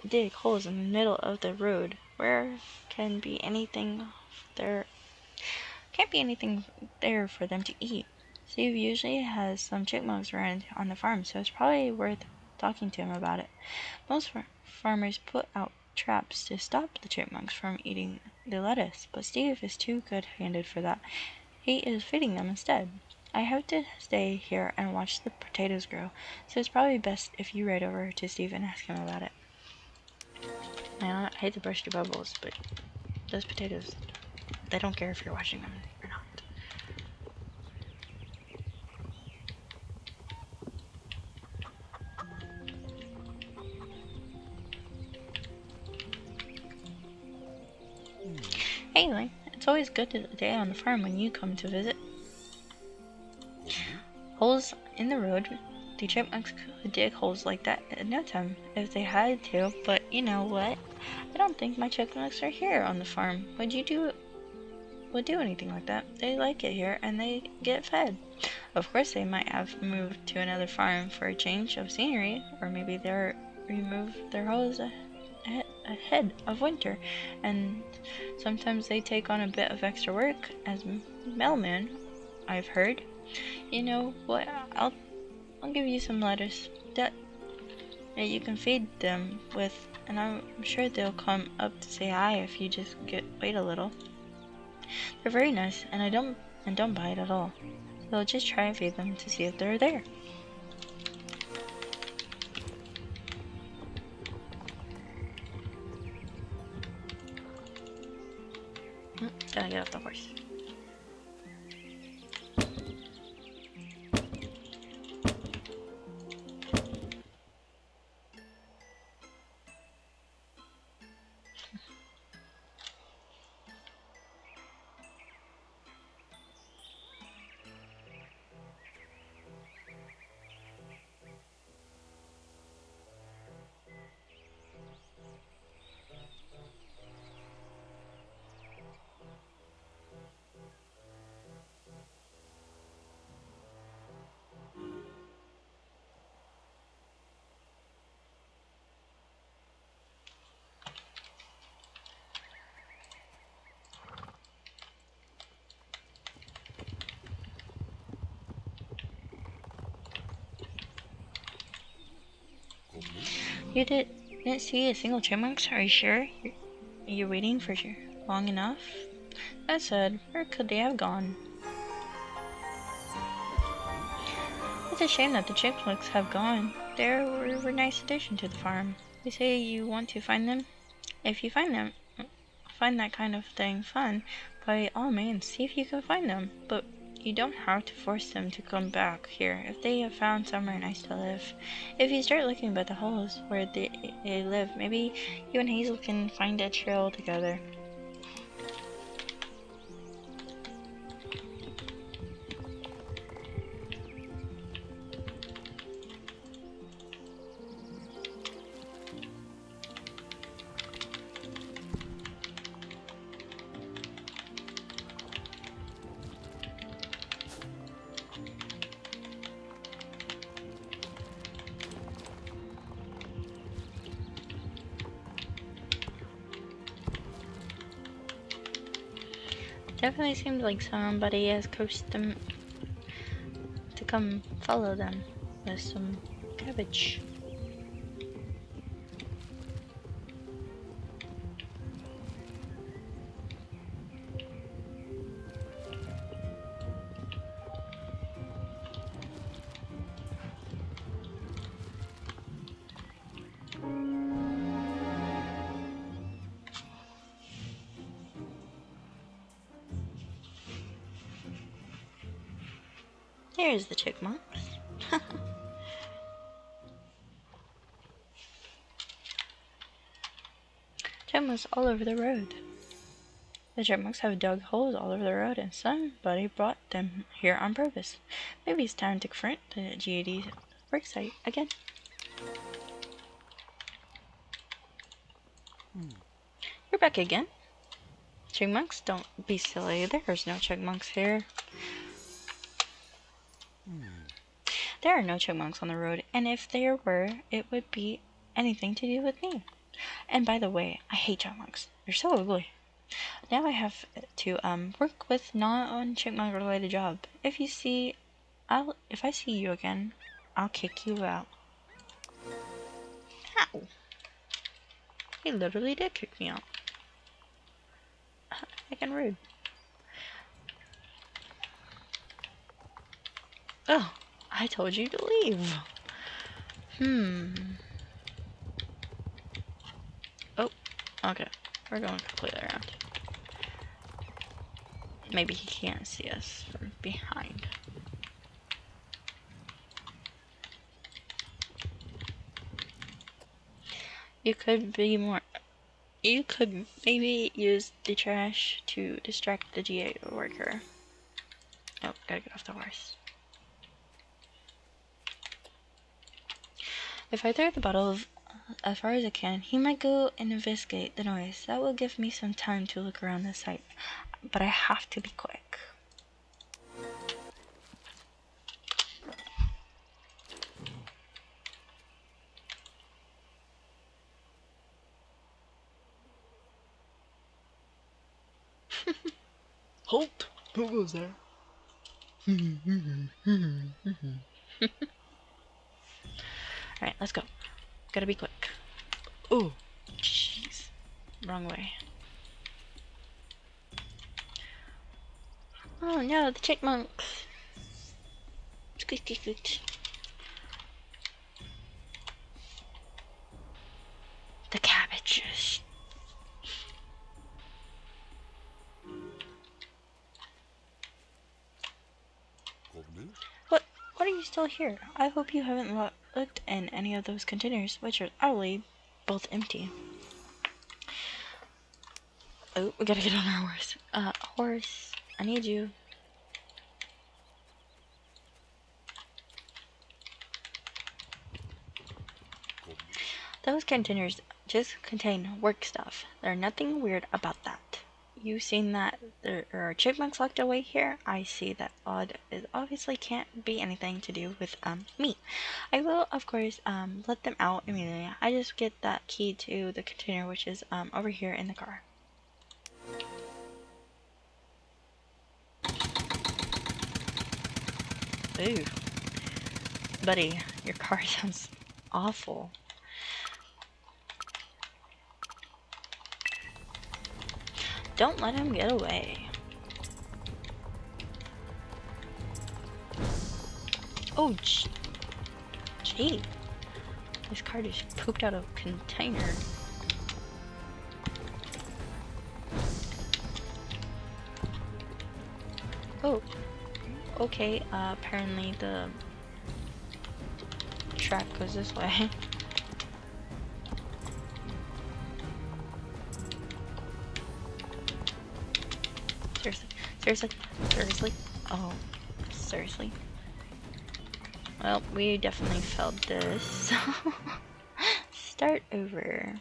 dig holes in the middle of the road? Where can be anything there? Can't be anything there for them to eat. Steve usually has some chipmunks around on the farm, so it's probably worth talking to him about it. Most farmers put out traps to stop the chipmunks from eating the lettuce, but Steve is too good-handed for that. He is feeding them instead. I have to stay here and watch the potatoes grow, so it's probably best if you ride over to Steve and ask him about it. Man, I hate to burst your bubbles, but those potatoes, they don't care if you're watching them or not. Hey, Elaine, it's always good to day on the farm when you come to visit. in the road, the chipmunks could dig holes like that in no time if they had to, but you know what? I don't think my chipmunks are here on the farm. Would do anything like that. They like it here and they get fed. Of course they might have moved to another farm for a change of scenery, or maybe they're removed their holes ahead of winter, and sometimes they take on a bit of extra work as mailmen, I've heard. You know what? I'll give you some lettuce that you can feed them with, and I'm sure they'll come up to say hi if you just wait a little. They're very nice, and don't bite at all. So just try and feed them to see if they're there. Gotta get off the horse. You didn't see a single chipmunk? Are you sure? You're waiting for long enough? I said, where could they have gone? It's a shame that the chipmunks have gone. They were a nice addition to the farm. They say you want to find them. If you find that kind of thing fun, by all means, see if you can find them. But you don't have to force them to come back here if they have found somewhere nice to live. If you start looking by the holes where they live, maybe you and Hazel can find a trail together. Definitely seems like somebody has coached them to come follow them with some cabbage. There's the chipmunks. Chipmunks all over the road. The chipmunks have dug holes all over the road, and somebody brought them here on purpose. Maybe it's time to confront the GAD worksite again. You're back again. Chipmunks, don't be silly. There's no chipmunks here. There are no chipmunks on the road, and if there were, it would be anything to do with me. And by the way, I hate chipmunks. They're so ugly. Now I have to work with non-chipmunk related job. If I see you again, I'll kick you out. Ow! He literally did kick me out. Freaking rude. Oh, I told you to leave. Oh, okay. We're going completely around. Maybe he can't see us from behind. You could maybe use the trash to distract the GA worker. Oh, gotta get off the horse. If I throw the bottle as far as I can, he might go and investigate the noise. That will give me some time to look around the site. But I have to be quick. Halt! Who goes there? Alright, let's go. Gotta be quick. Oh, Jeez. Wrong way. Oh no, the chipmunks. Squeak, squeak, squeak. The cabbages. What? What are you still here? I hope you haven't looked in any of those containers, which are probably both empty. Oh, we gotta get on our horse. Horse, I need you. Those containers just contain work stuff. There's nothing weird about that. You seen that there are chipmunks locked away here? I see that odd. It obviously can't be anything to do with me. I will of course let them out immediately. I just get that key to the container, which is over here in the car. Ooh, buddy, your car sounds awful. Don't let him get away. Oh, gee. This car just pooped out a container. Oh, okay. Apparently the track goes this way. Seriously. Oh, seriously. Well, we definitely failed this. So start over.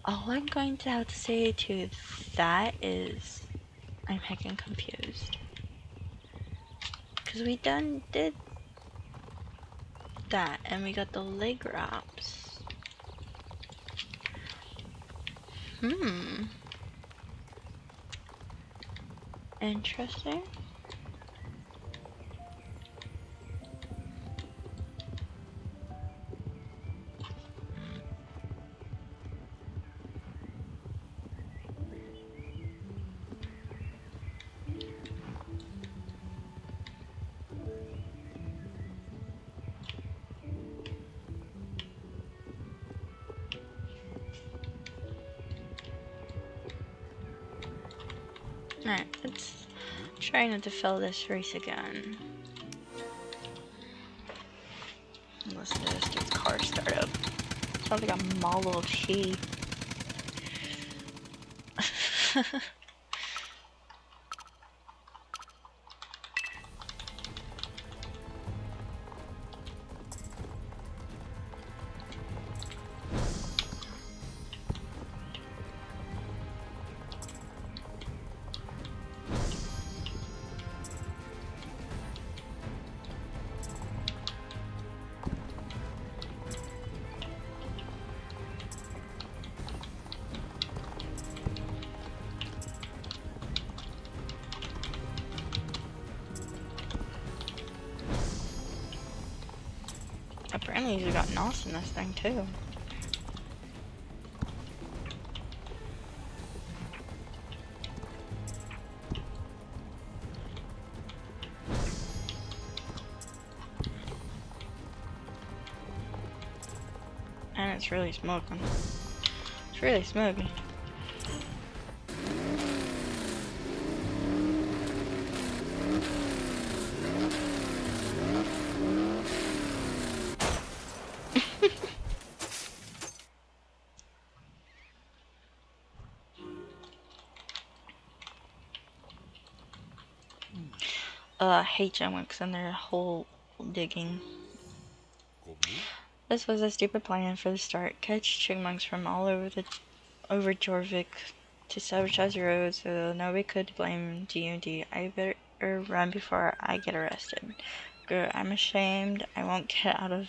All I'm going to have to say to that is I'm heckin' confused. Because we did that and we got the leg wraps. Interesting. Alright, let's try not to fail this race again. Listen to this dude's car start up. Sounds like a Model T. Apparently you got NOS in this thing too. it's really smoking. It's really smoking. I hate chipmunks and their whole digging. This was a stupid plan for the start. Catch chipmunks from all over Jorvik to sabotage the road so nobody could blame GMD. I better run before I get arrested. Good, I'm ashamed. I won't get out of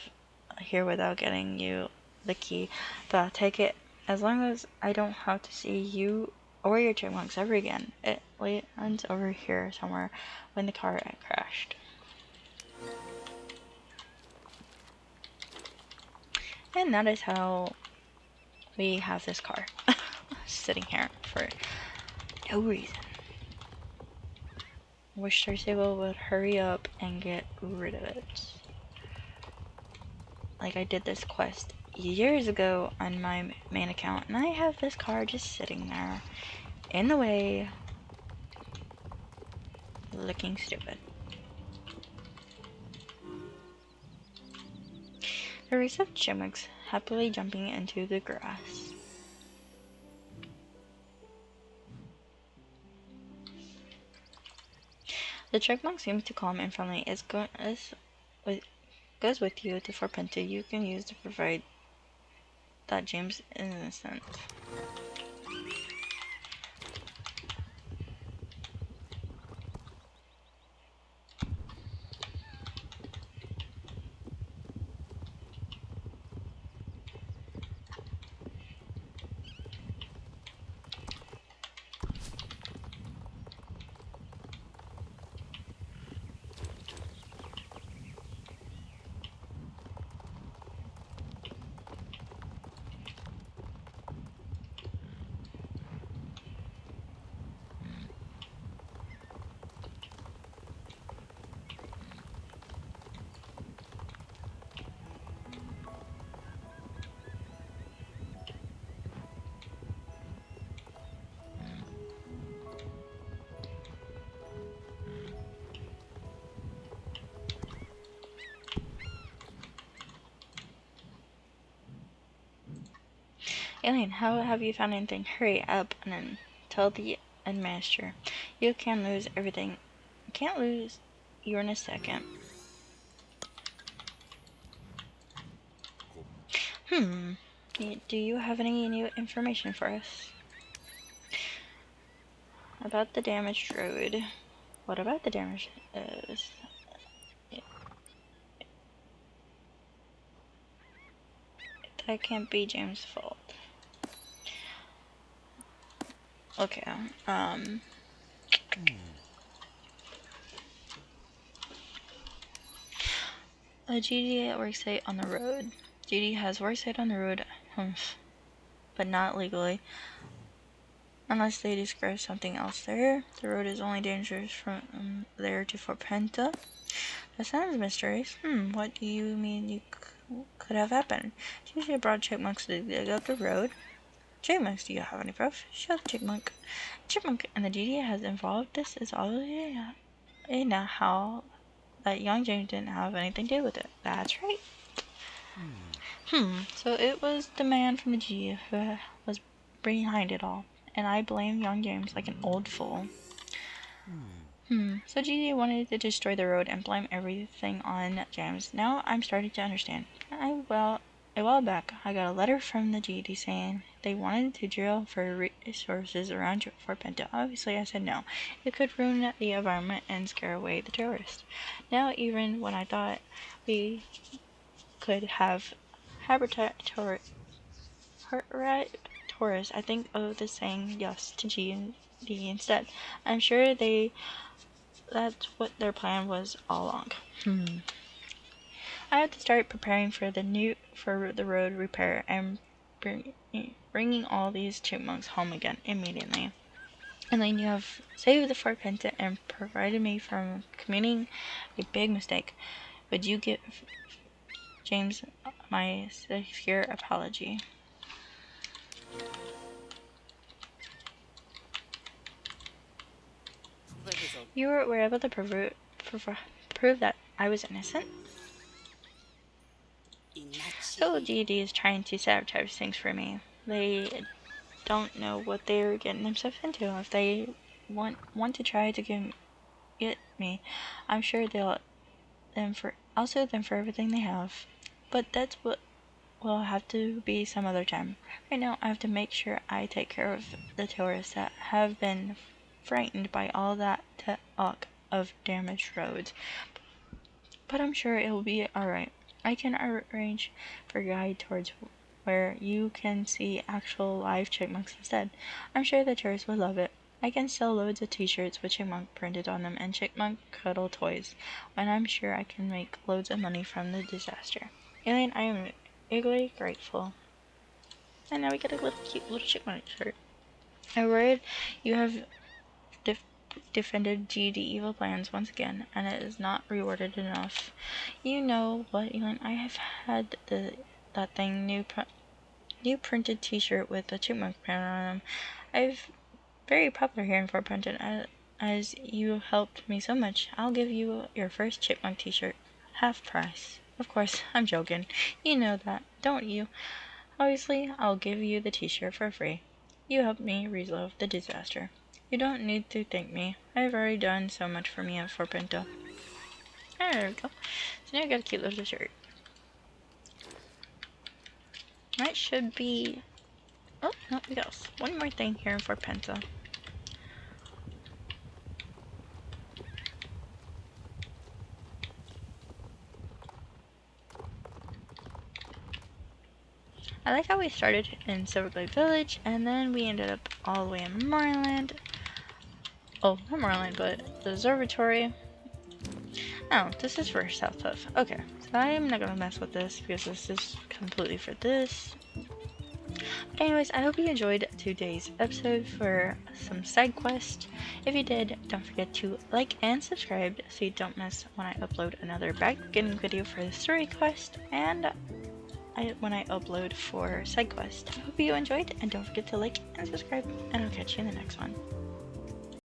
here without getting you the key, but I'll take it as long as I don't have to see you or your chipmunks ever again. It lands over here somewhere when the car crashed. And that is how we have this car sitting here for no reason. Wish Starstable would hurry up and get rid of it. Like, I did this quest years ago on my main account, and I have this car just sitting there in the way, looking stupid. There are some chipmunks happily jumping into the grass. The chipmunk seems too calm and friendly. It goes with you to Fort Pinto. You can use to provide that James is innocent. Alien, how have you found anything? Hurry up and then tell the administrator. You can lose everything. Can't lose you in a second. Do you have any new information for us? About the damaged road. What about the damage? That can't be James' fault. Okay, GD at worksite on the road. GD has worksite on the road, but not legally. Unless they describe something else there. The road is only dangerous from there to Fort Penta. That sounds mysterious. What do you mean you could have happened? GD brought chipmunks to dig up the road. Chipmunks, do you have any proof? Show the chipmunk. Chipmunk and the GD has involved. This is obviously now how that young James didn't have anything to do with it. That's right. So it was the man from the G who was behind it all, and I blame young James like an old fool. So GD wanted to destroy the road and blame everything on James. Now I'm starting to understand. A while back, I got a letter from the GD saying they wanted to drill for resources around Fort Pinto. Obviously, I said no. It could ruin the environment and scare away the tourists. Now, even when I thought we could have habitat tourists, I think of the saying yes to GD instead. I'm sure that's what their plan was all along. I had to start preparing for the road repair and bringing all these chipmunks home again immediately. And then you have saved the Fort Penta and provided me from committing a big mistake. Would you give James my sincere apology. You were able to prove that I was innocent? So GD is trying to sabotage things for me. They don't know what they're getting themselves into. If they want to try to get me, I'm sure I'll sue them for everything they have. But that's what will have to be some other time. Right now, I have to make sure I take care of the tourists that have been frightened by all that talk of damaged roads. But I'm sure it will be alright. I can arrange for a guide towards where you can see actual live chipmunks instead. I'm sure the tourists would love it. I can sell loads of t-shirts with chipmunk printed on them and chipmunk cuddle toys, and I'm sure I can make loads of money from the disaster. Alien, I am eagerly grateful. And now we get a little cute little chipmunk shirt. I'm worried you have defended GD evil plans once again, and it is not rewarded enough. You know what, Elon? I have had that thing new printed T-shirt with a chipmunk print on them. I've very popular here in Fort Benton. As you helped me so much, I'll give you your first chipmunk T-shirt, half price. Of course, I'm joking. You know that, don't you? Obviously, I'll give you the T-shirt for free. You helped me resolve the disaster. You don't need to thank me. I've already done so much for me at Fort Pinto. There we go. So now I got a cute little shirt. That should be... Oh, no, we got one more thing here in Fort Pinto. I like how we started in Silverglade Village, and then we ended up all the way in Moorland. Oh, not Moorland, but the observatory. Oh, this is for South Puff. Okay, so I'm not gonna mess with this because this is completely for this. But anyways, I hope you enjoyed today's episode for some side quest. If you did, don't forget to like and subscribe so you don't miss when I upload another back-beginning video for the story quest and when I upload for side quest. I hope you enjoyed, and don't forget to like and subscribe, and I'll catch you in the next one.